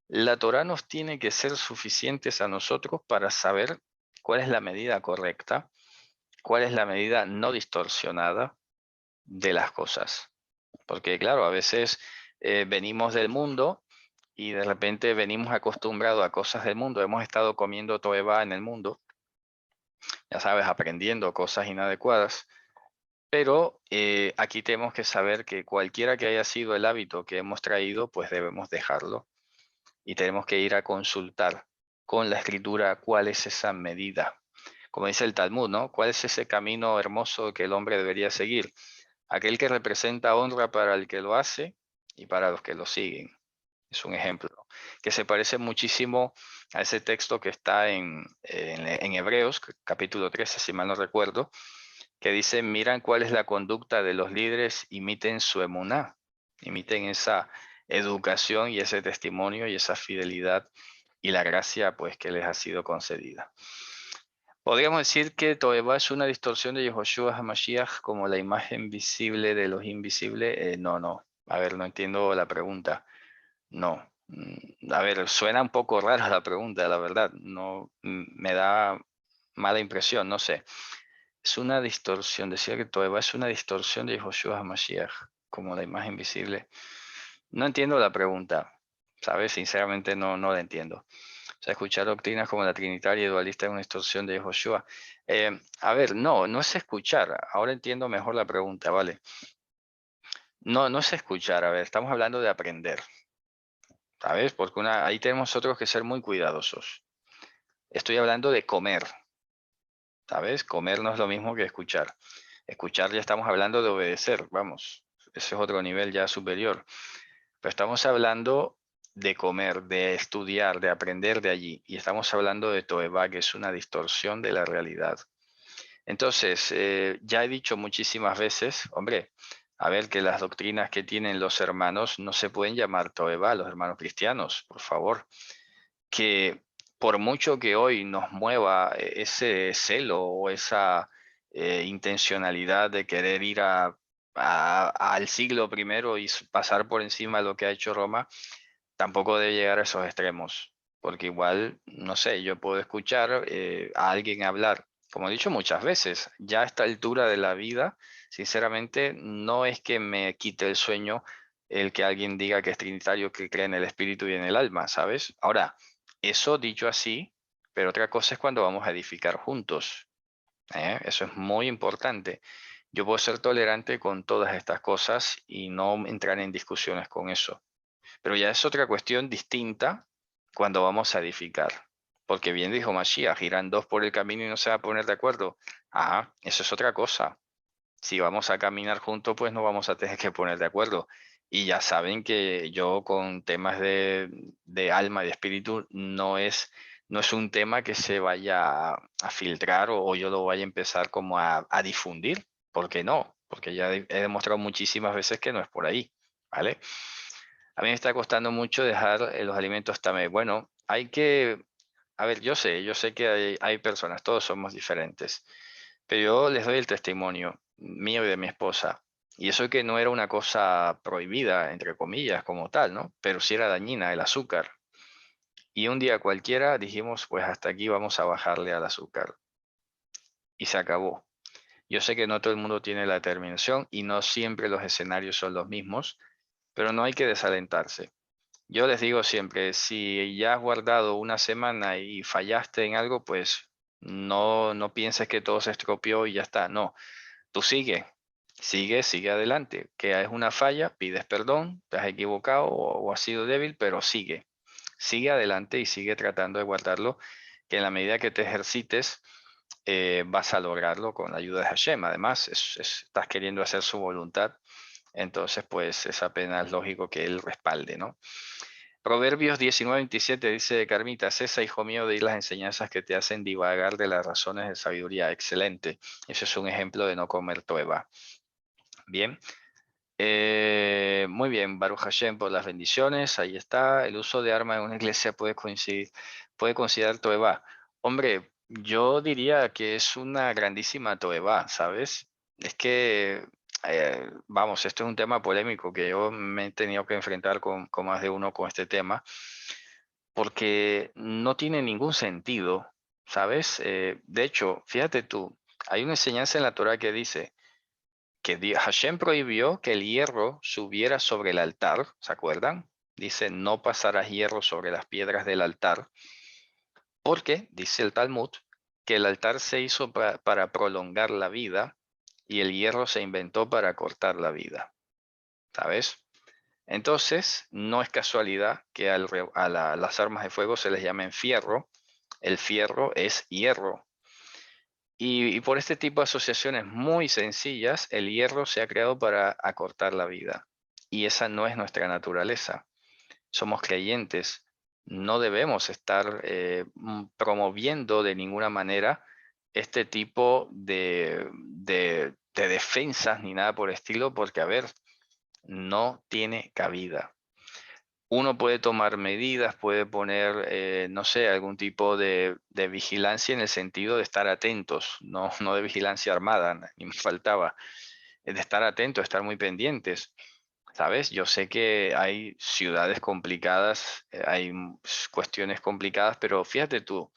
La Torah nos tiene que ser suficientes a nosotros para saber cuál es la medida correcta, cuál es la medida no distorsionada de las cosas. Porque claro, a veces venimos del mundo y de repente venimos acostumbrados a cosas del mundo. Hemos estado comiendo toeva en el mundo, ya sabes, aprendiendo cosas inadecuadas. Pero aquí tenemos que saber que cualquiera que haya sido el hábito que hemos traído, pues debemos dejarlo. Y tenemos que ir a consultar con la escritura cuál es esa medida. Como dice el Talmud, ¿no? ¿Cuál es ese camino hermoso que el hombre debería seguir? Aquel que representa honra para el que lo hace y para los que lo siguen. Es un ejemplo que se parece muchísimo a ese texto que está en Hebreos, capítulo 13, si mal no recuerdo, que dice, miran cuál es la conducta de los líderes, imiten su emuná, imiten esa educación y ese testimonio y esa fidelidad y la gracia pues que les ha sido concedida. Podríamos decir que Toeba es una distorsión de Yehoshua HaMashiach como la imagen visible de los invisibles. No. A ver, no entiendo la pregunta. No. A ver, suena un poco rara la pregunta, la verdad. No, me da mala impresión, no sé. Es una distorsión. Decía que Toeba es una distorsión de Yehoshua HaMashiach como la imagen visible. No entiendo la pregunta, ¿sabes? Sinceramente no la entiendo. O sea, escuchar doctrinas como la trinitaria y dualista es una distorsión de Joshua. A ver, no es escuchar. Ahora entiendo mejor la pregunta, ¿vale? No es escuchar, a ver, estamos hablando de aprender, ¿sabes? Porque ahí tenemos nosotros que ser muy cuidadosos. Estoy hablando de comer, ¿sabes? Comer no es lo mismo que escuchar. Escuchar ya estamos hablando de obedecer, vamos, ese es otro nivel ya superior. Pero estamos hablando de comer, de estudiar, de aprender de allí. Y estamos hablando de Toeba, que es una distorsión de la realidad. Entonces, ya he dicho muchísimas veces, hombre, a ver que las doctrinas que tienen los hermanos no se pueden llamar Toeba, los hermanos cristianos, por favor. Que por mucho que hoy nos mueva ese celo o esa intencionalidad de querer ir al siglo primero y pasar por encima de lo que ha hecho Roma, tampoco debe llegar a esos extremos, porque igual, no sé, yo puedo escuchar a alguien hablar, como he dicho muchas veces, ya a esta altura de la vida, sinceramente, no es que me quite el sueño el que alguien diga que es trinitario, que cree en el espíritu y en el alma, ¿sabes? Ahora, eso dicho así, pero otra cosa es cuando vamos a edificar juntos, ¿eh? Eso es muy importante. Yo puedo ser tolerante con todas estas cosas y no entrar en discusiones con eso. Pero ya es otra cuestión distinta cuando vamos a edificar. Porque bien dijo Mashiach, irán dos por el camino y no se va a poner de acuerdo. Ajá, eso es otra cosa. Si vamos a caminar juntos, pues no vamos a tener que poner de acuerdo. Y ya saben que yo con temas de alma y de espíritu no es un tema que se vaya a filtrar o yo lo vaya a empezar como a difundir. ¿Por qué no? Porque ya he demostrado muchísimas veces que no es por ahí. ¿Vale? A mí me está costando mucho dejar los alimentos también. Bueno, a ver, yo sé que hay personas, todos somos diferentes, pero yo les doy el testimonio mío y de mi esposa. Y eso que no era una cosa prohibida, entre comillas, como tal, ¿no? Pero sí era dañina, el azúcar. Y un día cualquiera dijimos, pues hasta aquí vamos a bajarle al azúcar. Y se acabó. Yo sé que no todo el mundo tiene la determinación y no siempre los escenarios son los mismos, pero no hay que desalentarse. Yo les digo siempre, si ya has guardado una semana y fallaste en algo, pues no pienses que todo se estropeó y ya está. No, tú sigue adelante. Que es una falla, pides perdón, te has equivocado o has sido débil, pero sigue adelante y sigue tratando de guardarlo, que en la medida que te ejercites, vas a lograrlo con la ayuda de Hashem. Además, estás queriendo hacer su voluntad, entonces pues es apenas lógico que Él respalde, ¿no? Proverbios 19:27 dice Carmita, cesa, hijo mío, de ir las enseñanzas que te hacen divagar de las razones de sabiduría. Excelente. Ese es un ejemplo de no comer toeba. Bien. Muy bien, Baruch Hashem por las bendiciones. Ahí está. El uso de armas en una iglesia puede considerar toeba. Hombre, yo diría que es una grandísima toeba, ¿sabes? Es que, vamos, esto es un tema polémico que yo me he tenido que enfrentar con más de uno con este tema, porque no tiene ningún sentido, ¿sabes? De hecho, fíjate tú, hay una enseñanza en la Torah que dice que Hashem prohibió que el hierro subiera sobre el altar, ¿se acuerdan? Dice, no pasarás hierro sobre las piedras del altar, porque, dice el Talmud, que el altar se hizo para prolongar la vida y el hierro se inventó para cortar la vida, ¿sabes? Entonces, no es casualidad que las armas de fuego se les llamen fierro. El fierro es hierro. Y por este tipo de asociaciones muy sencillas, el hierro se ha creado para acortar la vida. Y esa no es nuestra naturaleza. Somos creyentes. No debemos estar promoviendo de ninguna manera este tipo de defensas ni nada por el estilo, porque, a ver, no tiene cabida. Uno puede tomar medidas, puede poner, no sé, algún tipo de vigilancia en el sentido de estar atentos, no de vigilancia armada, ni me faltaba, de estar atentos, estar muy pendientes, ¿sabes? Yo sé que hay ciudades complicadas, hay cuestiones complicadas, pero fíjate tú,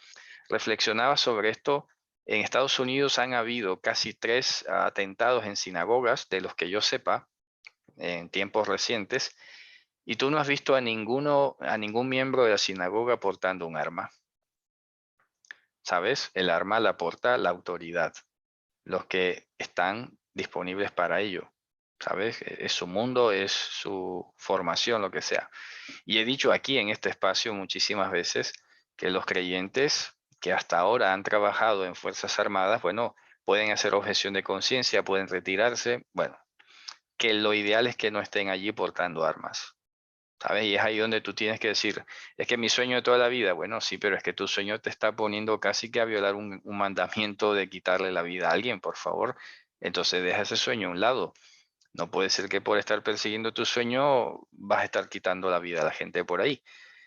reflexionaba sobre esto. En Estados Unidos han habido casi 3 atentados en sinagogas, de los que yo sepa, en tiempos recientes, Y tú no has visto a ningún miembro de la sinagoga portando un arma. ¿Sabes? El arma la porta la autoridad, los que están disponibles para ello. ¿Sabes? Es su mundo, es su formación, lo que sea. Y he dicho aquí en este espacio muchísimas veces que los creyentes que hasta ahora han trabajado en Fuerzas Armadas, bueno, pueden hacer objeción de conciencia, pueden retirarse, bueno, que lo ideal es que no estén allí portando armas. ¿Sabes? Y es ahí donde tú tienes que decir, es que mi sueño de toda la vida, bueno, sí, pero es que tu sueño te está poniendo casi que a violar un mandamiento de quitarle la vida a alguien, por favor. Entonces deja ese sueño a un lado. No puede ser que por estar persiguiendo tu sueño vas a estar quitando la vida a la gente por ahí.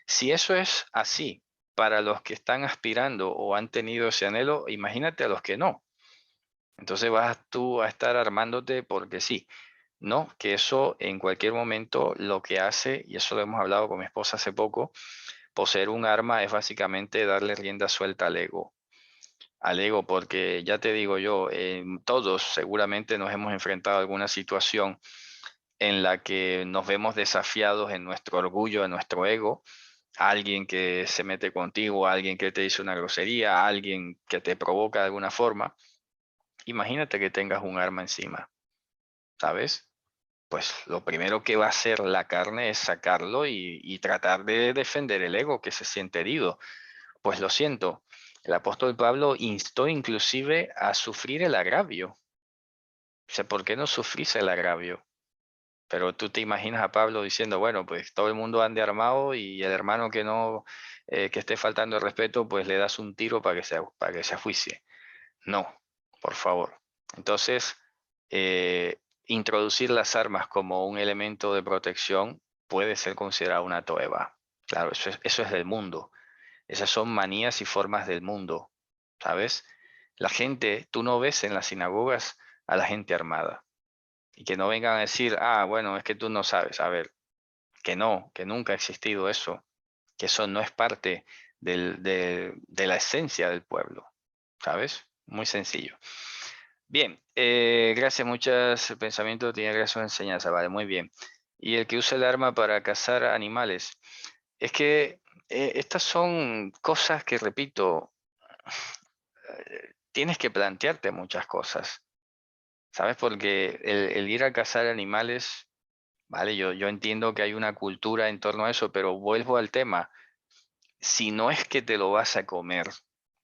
Si eso es así para los que están aspirando o han tenido ese anhelo, imagínate a los que no. Entonces vas tú a estar armándote porque sí. No, que eso en cualquier momento lo que hace, y eso lo hemos hablado con mi esposa hace poco, poseer un arma es básicamente darle rienda suelta al ego. Al ego, porque ya te digo yo, todos seguramente nos hemos enfrentado a alguna situación en la que nos vemos desafiados en nuestro orgullo, en nuestro ego, a alguien que se mete contigo, a alguien que te dice una grosería, a alguien que te provoca de alguna forma. Imagínate que tengas un arma encima, ¿sabes? Pues lo primero que va a hacer la carne es sacarlo y tratar de defender el ego que se siente herido. Pues lo siento, el apóstol Pablo instó inclusive a sufrir el agravio. O sea, ¿por qué no sufrís el agravio? Pero tú te imaginas a Pablo diciendo, bueno, pues todo el mundo ande armado y el hermano que no, que esté faltando el respeto, pues le das un tiro para que se ajuicie. No, por favor. Entonces, introducir las armas como un elemento de protección puede ser considerado una toeba. Claro, eso es del mundo. Esas son manías y formas del mundo, ¿sabes? La gente, tú no ves en las sinagogas a la gente armada. Y que no vengan a decir, ah, bueno, es que tú no sabes. A ver, que no, que nunca ha existido eso. Que eso no es parte de la esencia del pueblo, ¿sabes? Muy sencillo. Bien, gracias, muchos pensamientos tiene gracias enseñanza, vale, muy bien. Y el que usa el arma para cazar animales. Es que estas son cosas que, repito, tienes que plantearte muchas cosas, ¿sabes? Porque el ir a cazar animales, vale, yo entiendo que hay una cultura en torno a eso, pero vuelvo al tema. Si no es que te lo vas a comer,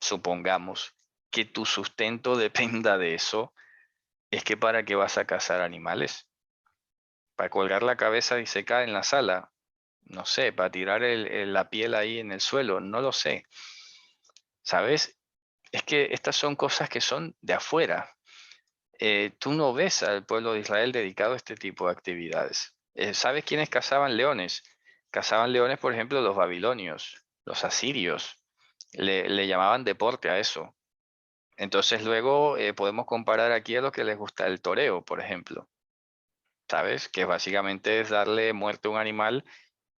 supongamos que tu sustento dependa de eso, es que para qué vas a cazar animales. Para colgar la cabeza y secar en la sala, no sé, para tirar la piel ahí en el suelo, no lo sé. ¿Sabes? Es que estas son cosas que son de afuera. Tú no ves al pueblo de Israel dedicado a este tipo de actividades. ¿Sabes quiénes cazaban leones? Cazaban leones, por ejemplo, los babilonios, los asirios. Le llamaban deporte a eso. Entonces luego podemos comparar aquí a lo que les gusta el toreo, por ejemplo. ¿Sabes? Que básicamente es darle muerte a un animal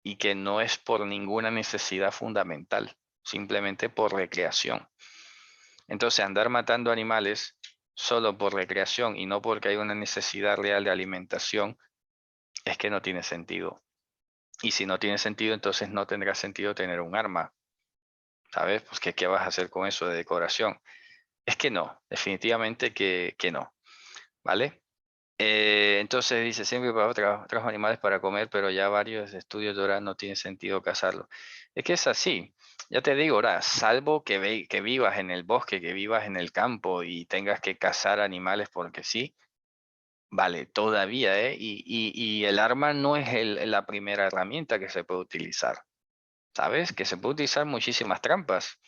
y que no es por ninguna necesidad fundamental, simplemente por recreación. Entonces, andar matando animales solo por recreación y no porque hay una necesidad real de alimentación, es que no tiene sentido. Y si no tiene sentido, entonces no tendrá sentido tener un arma. ¿Sabes? Pues ¿qué vas a hacer con eso de decoración? Es que no, definitivamente que no. ¿Vale? Entonces dice, siempre para trajo animales para comer, pero ya varios estudios de ahora no tiene sentido cazarlo. Es que es así. Ya te digo, ahora, salvo que vivas en el bosque, que vivas en el campo y tengas que cazar animales porque sí, vale, todavía, ¿eh? Y el arma no es la primera herramienta que se puede utilizar, ¿sabes? Que se puede utilizar muchísimas trampas.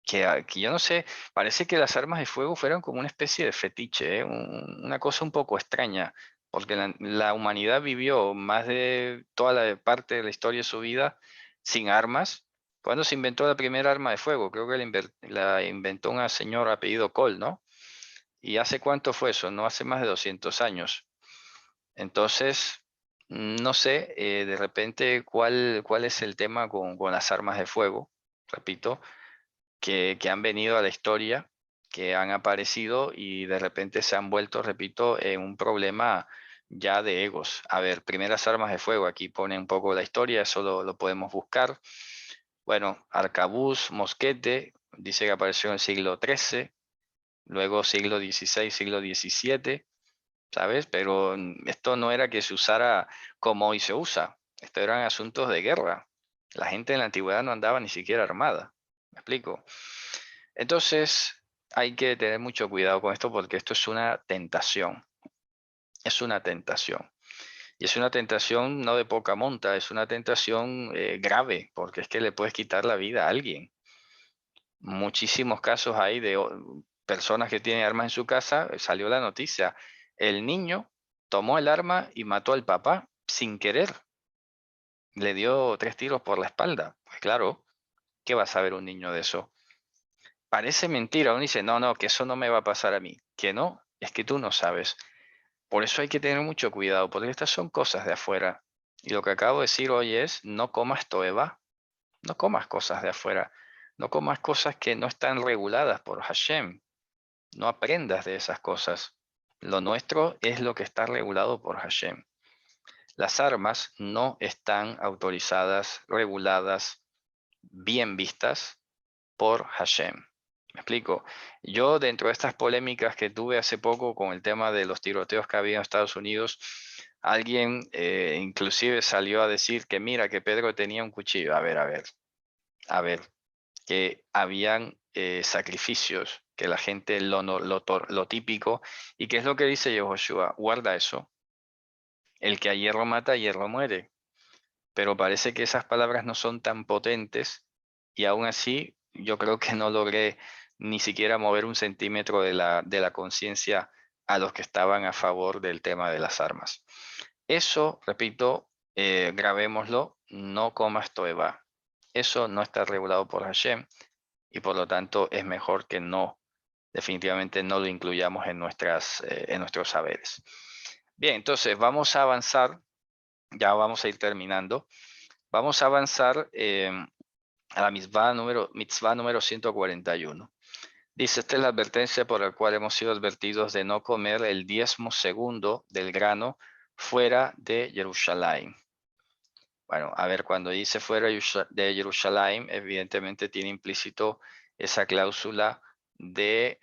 Que yo no sé, parece que las armas de fuego fueron como una especie de fetiche, ¿eh? Una cosa un poco extraña, porque la humanidad vivió más de toda la parte de la historia de su vida sin armas. ¿Cuándo se inventó la primera arma de fuego? Creo que la inventó una señora apellido Cole, ¿no? ¿Y hace cuánto fue eso? No hace más de 200 años. Entonces, no sé, de repente, ¿cuál es el tema con las armas de fuego? Repito, que han venido a la historia, que han aparecido y de repente se han vuelto, repito, en un problema ya de egos. A ver, primeras armas de fuego, aquí pone un poco la historia, eso lo podemos buscar. Bueno, arcabuz, mosquete, dice que apareció en el siglo XIII, luego siglo XVI, siglo XVII, ¿sabes? Pero esto no era que se usara como hoy se usa. Esto eran asuntos de guerra. La gente en la antigüedad no andaba ni siquiera armada. ¿Me explico? Entonces, hay que tener mucho cuidado con esto porque esto es una tentación. Es una tentación. Y es una tentación no de poca monta, es una tentación grave, porque es que le puedes quitar la vida a alguien. Muchísimos casos hay de personas que tienen armas en su casa, salió la noticia, el niño tomó el arma y mató al papá sin querer, le dio 3 tiros por la espalda. Pues claro, ¿qué va a saber un niño de eso? Parece mentira, uno dice, no, no, que eso no me va a pasar a mí. Que no, es que tú no sabes. Por eso hay que tener mucho cuidado, porque estas son cosas de afuera. Y lo que acabo de decir hoy es, no comas toeva, no comas cosas de afuera, no comas cosas que no están reguladas por Hashem. No aprendas de esas cosas. Lo nuestro es lo que está regulado por Hashem. Las armas no están autorizadas, reguladas, bien vistas por Hashem. ¿Me explico? Yo dentro de estas polémicas que tuve hace poco con el tema de los tiroteos que había en Estados Unidos, alguien inclusive salió a decir que mira que Pedro tenía un cuchillo. A ver, que habían sacrificios, que la gente lo típico. ¿Y qué es lo que dice Yehoshua? Guarda eso. El que a hierro mata, a hierro muere. Pero parece que esas palabras no son tan potentes y aún así yo creo que no logré ni siquiera mover un centímetro de la conciencia a los que estaban a favor del tema de las armas. Eso, repito, grabémoslo, no comas toeva. Eso no está regulado por Hashem y por lo tanto es mejor que no, definitivamente no lo incluyamos en nuestros saberes. Bien, entonces vamos a avanzar, ya vamos a ir terminando. Vamos a avanzar a la mitzvah número 141. Dice, esta es la advertencia por la cual hemos sido advertidos de no comer el 10º del grano fuera de Jerusalén. Bueno, a ver, cuando dice fuera de Jerusalén, evidentemente tiene implícito esa cláusula de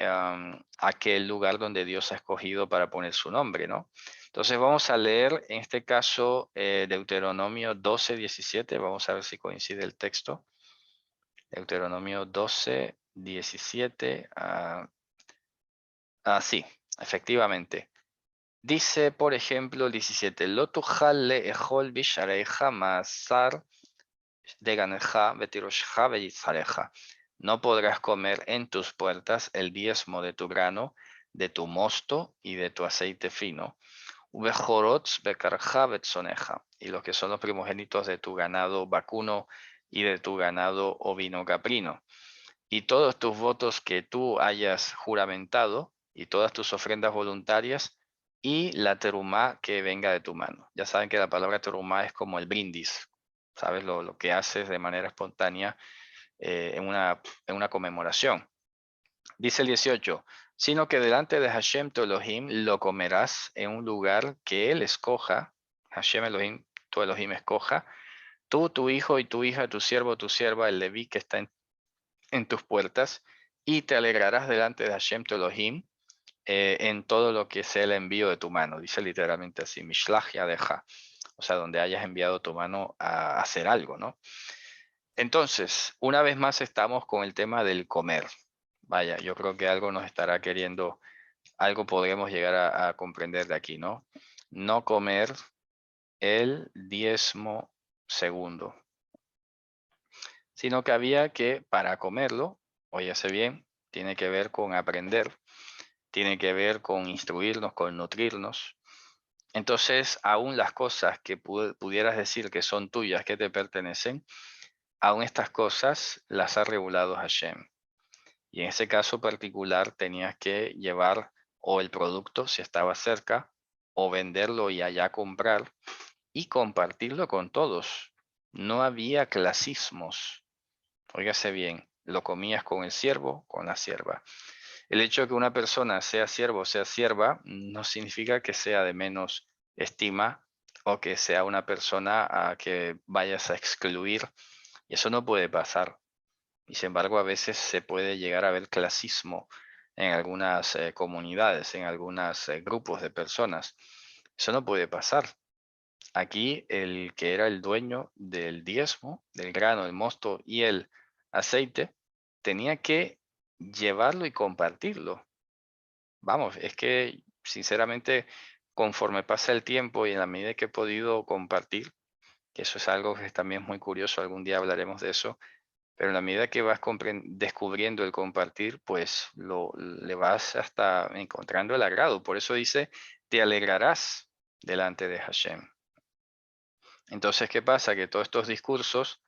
aquel lugar donde Dios ha escogido para poner su nombre, ¿no? Entonces vamos a leer, en este caso, Deuteronomio 12:17. Vamos a ver si coincide el texto. Deuteronomio 12:17. Sí, efectivamente. Dice, por ejemplo, el 17, Lo tujal le'echol bishareja masar deganeja betiroshja beyitzareja. No podrás comer en tus puertas el diezmo de tu grano, de tu mosto y de tu aceite fino. Ubejorots bekarja betzoneja. Y los que son los primogénitos de tu ganado vacuno y de tu ganado ovino caprino. Y todos tus votos que tú hayas juramentado y todas tus ofrendas voluntarias y la terumá que venga de tu mano. Ya saben que la palabra terumá es como el brindis, ¿sabes? Lo que haces de manera espontánea en una conmemoración. Dice el 18, sino que delante de Hashem tu Elohim lo comerás en un lugar que él escoja, Hashem Elohim, tu Elohim escoja, tú, tu hijo y tu hija, tu siervo, tu sierva, el leví que está en tus puertas, y te alegrarás delante de Hashem tu Elohim en todo lo que sea el envío de tu mano. Dice literalmente así, Mishlach Yadeja, o sea, donde hayas enviado tu mano a hacer algo, ¿no? Entonces, una vez más estamos con el tema del comer. Vaya, yo creo que algo nos estará queriendo, algo podremos llegar a comprender de aquí, ¿no? No comer el 10º, sino que había que, para comerlo, óyase bien, tiene que ver con aprender, tiene que ver con instruirnos, con nutrirnos. Entonces, aún las cosas que pudieras decir que son tuyas, que te pertenecen, aún estas cosas las ha regulado Hashem. Y en ese caso particular tenías que llevar o el producto si estaba cerca, o venderlo y allá comprar y compartirlo con todos. No había clasismos. Óigase bien, lo comías con el siervo, con la sierva. El hecho de que una persona sea siervo o sea sierva no significa que sea de menos estima o que sea una persona a que vayas a excluir. Y eso no puede pasar. Y sin embargo, a veces se puede llegar a ver clasismo en algunas comunidades, en algunos grupos de personas. Eso no puede pasar. Aquí el que era el dueño del diezmo, del grano, el mosto y el aceite, tenía que llevarlo y compartirlo. Vamos, es que sinceramente, conforme pasa el tiempo y en la medida que he podido compartir, que eso es algo que es también muy curioso, algún día hablaremos de eso, pero en la medida que vas descubriendo el compartir, pues le vas hasta encontrando el agrado. Por eso dice, te alegrarás delante de Hashem. Entonces, ¿qué pasa? Que todos estos discursos,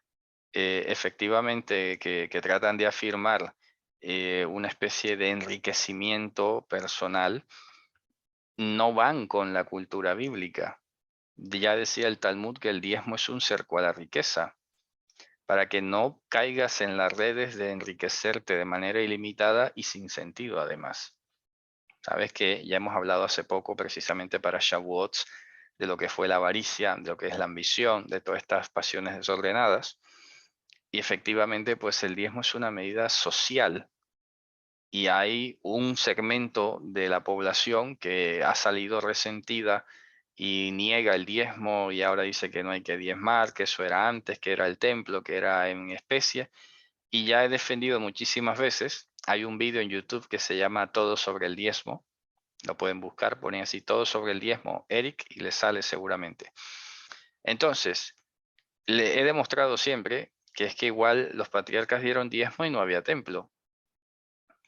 efectivamente, que tratan de afirmar una especie de enriquecimiento personal, no van con la cultura bíblica. Ya decía el Talmud que el diezmo es un cerco a la riqueza, para que no caigas en las redes de enriquecerte de manera ilimitada y sin sentido además. Sabes que ya hemos hablado hace poco precisamente para Shavuot de lo que fue la avaricia, de lo que es la ambición, de todas estas pasiones desordenadas. Y efectivamente, pues el diezmo es una medida social y hay un segmento de la población que ha salido resentida y niega el diezmo y ahora dice que no hay que diezmar, que eso era antes, que era el templo, que era en especie. Y ya he defendido muchísimas veces. Hay un vídeo en YouTube que se llama Todo sobre el diezmo. Lo pueden buscar, ponen así Todo sobre el diezmo, Eric, y les sale seguramente. Entonces, le he demostrado siempre que es que igual los patriarcas dieron diezmo y no había templo,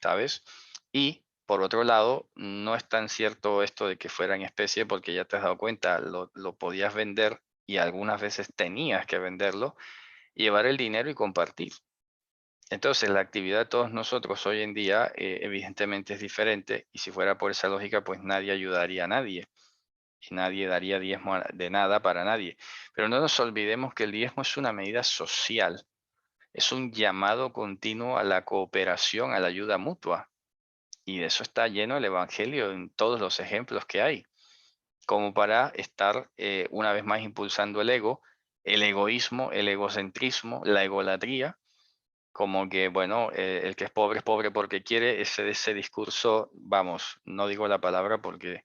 ¿sabes? Y por otro lado, no es tan cierto esto de que fuera en especie porque ya te has dado cuenta, lo podías vender y algunas veces tenías que venderlo, llevar el dinero y compartir. Entonces, la actividad de todos nosotros hoy en día evidentemente es diferente y si fuera por esa lógica, pues nadie ayudaría a nadie y nadie daría diezmo de nada para nadie. Pero no nos olvidemos que el diezmo es una medida social, es un llamado continuo a la cooperación, a la ayuda mutua. Y de eso está lleno el Evangelio en todos los ejemplos que hay, como para estar una vez más impulsando el ego, el egoísmo, el egocentrismo, la egolatría, como que, bueno, el que es pobre porque quiere, ese discurso, vamos, no digo la palabra porque,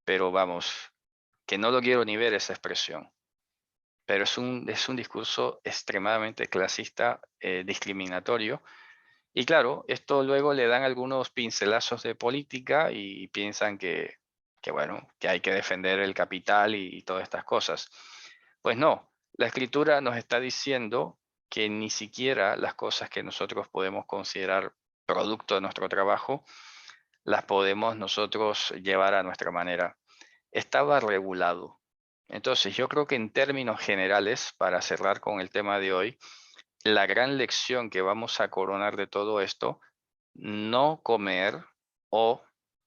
pero vamos, que no lo quiero ni ver esa expresión. Pero es un discurso extremadamente clasista, discriminatorio. Y claro, esto luego le dan algunos pincelazos de política y piensan que bueno, que hay que defender el capital y todas estas cosas. Pues no, la escritura nos está diciendo que ni siquiera las cosas que nosotros podemos considerar producto de nuestro trabajo, las podemos nosotros llevar a nuestra manera. Estaba regulado. Entonces, yo creo que en términos generales, para cerrar con el tema de hoy, la gran lección que vamos a coronar de todo esto, no comer o,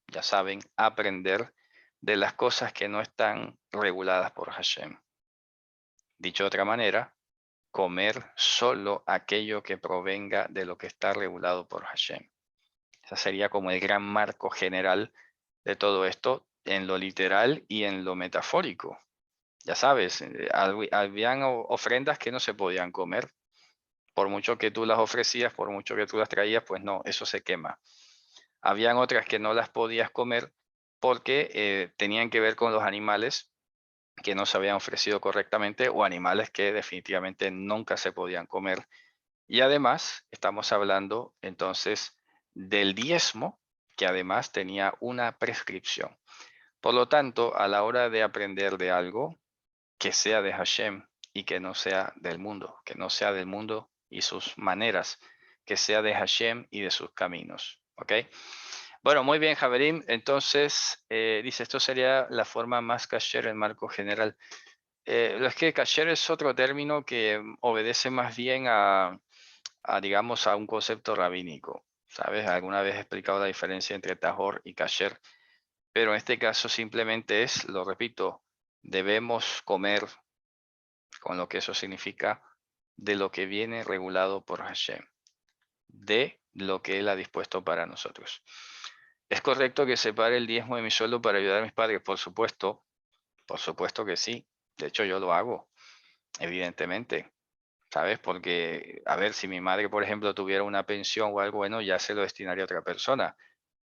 ya saben, aprender de las cosas que no están reguladas por Hashem. Dicho de otra manera, comer solo aquello que provenga de lo que está regulado por Hashem. Ese sería como el gran marco general de todo esto en lo literal y en lo metafórico. Ya sabes, habían ofrendas que no se podían comer. Por mucho que tú las ofrecías, por mucho que tú las traías, pues no, eso se quema. Habían otras que no las podías comer porque tenían que ver con los animales que no se habían ofrecido correctamente o animales que definitivamente nunca se podían comer. Y además estamos hablando entonces del diezmo, que además tenía una prescripción. Por lo tanto, a la hora de aprender de algo, que sea de Hashem y que no sea del mundo, que no sea del mundo y sus maneras, que sea de Hashem y de sus caminos. ¿Ok? Bueno, muy bien, Javerim. Entonces, dice, esto sería la forma más kasher en marco general. Es que kasher es otro término que obedece más bien digamos, a un concepto rabínico. ¿Sabes? Alguna vez he explicado la diferencia entre tahor y kasher, pero en este caso simplemente es, lo repito, debemos comer con lo que eso significa de lo que viene regulado por Hashem, de lo que Él ha dispuesto para nosotros. ¿Es correcto que separe el diezmo de mi sueldo para ayudar a mis padres? Por supuesto, Por supuesto que sí. De hecho, yo lo hago, evidentemente. ¿Sabes? Porque, a ver, si mi madre, por ejemplo, tuviera una pensión o algo, bueno, ya se lo destinaría a otra persona.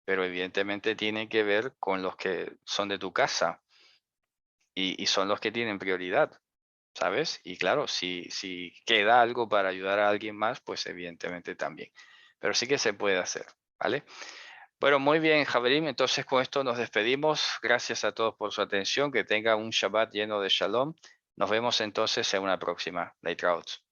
Pero evidentemente tiene que ver con los que son de tu casa y son los que tienen prioridad, ¿sabes? Y claro, si queda algo para ayudar a alguien más, pues evidentemente también. Pero sí que se puede hacer, ¿vale? Bueno, muy bien, Javerim. Entonces con esto nos despedimos. Gracias a todos por su atención. Que tengan un Shabbat lleno de Shalom. Nos vemos entonces en una próxima. Leitraut.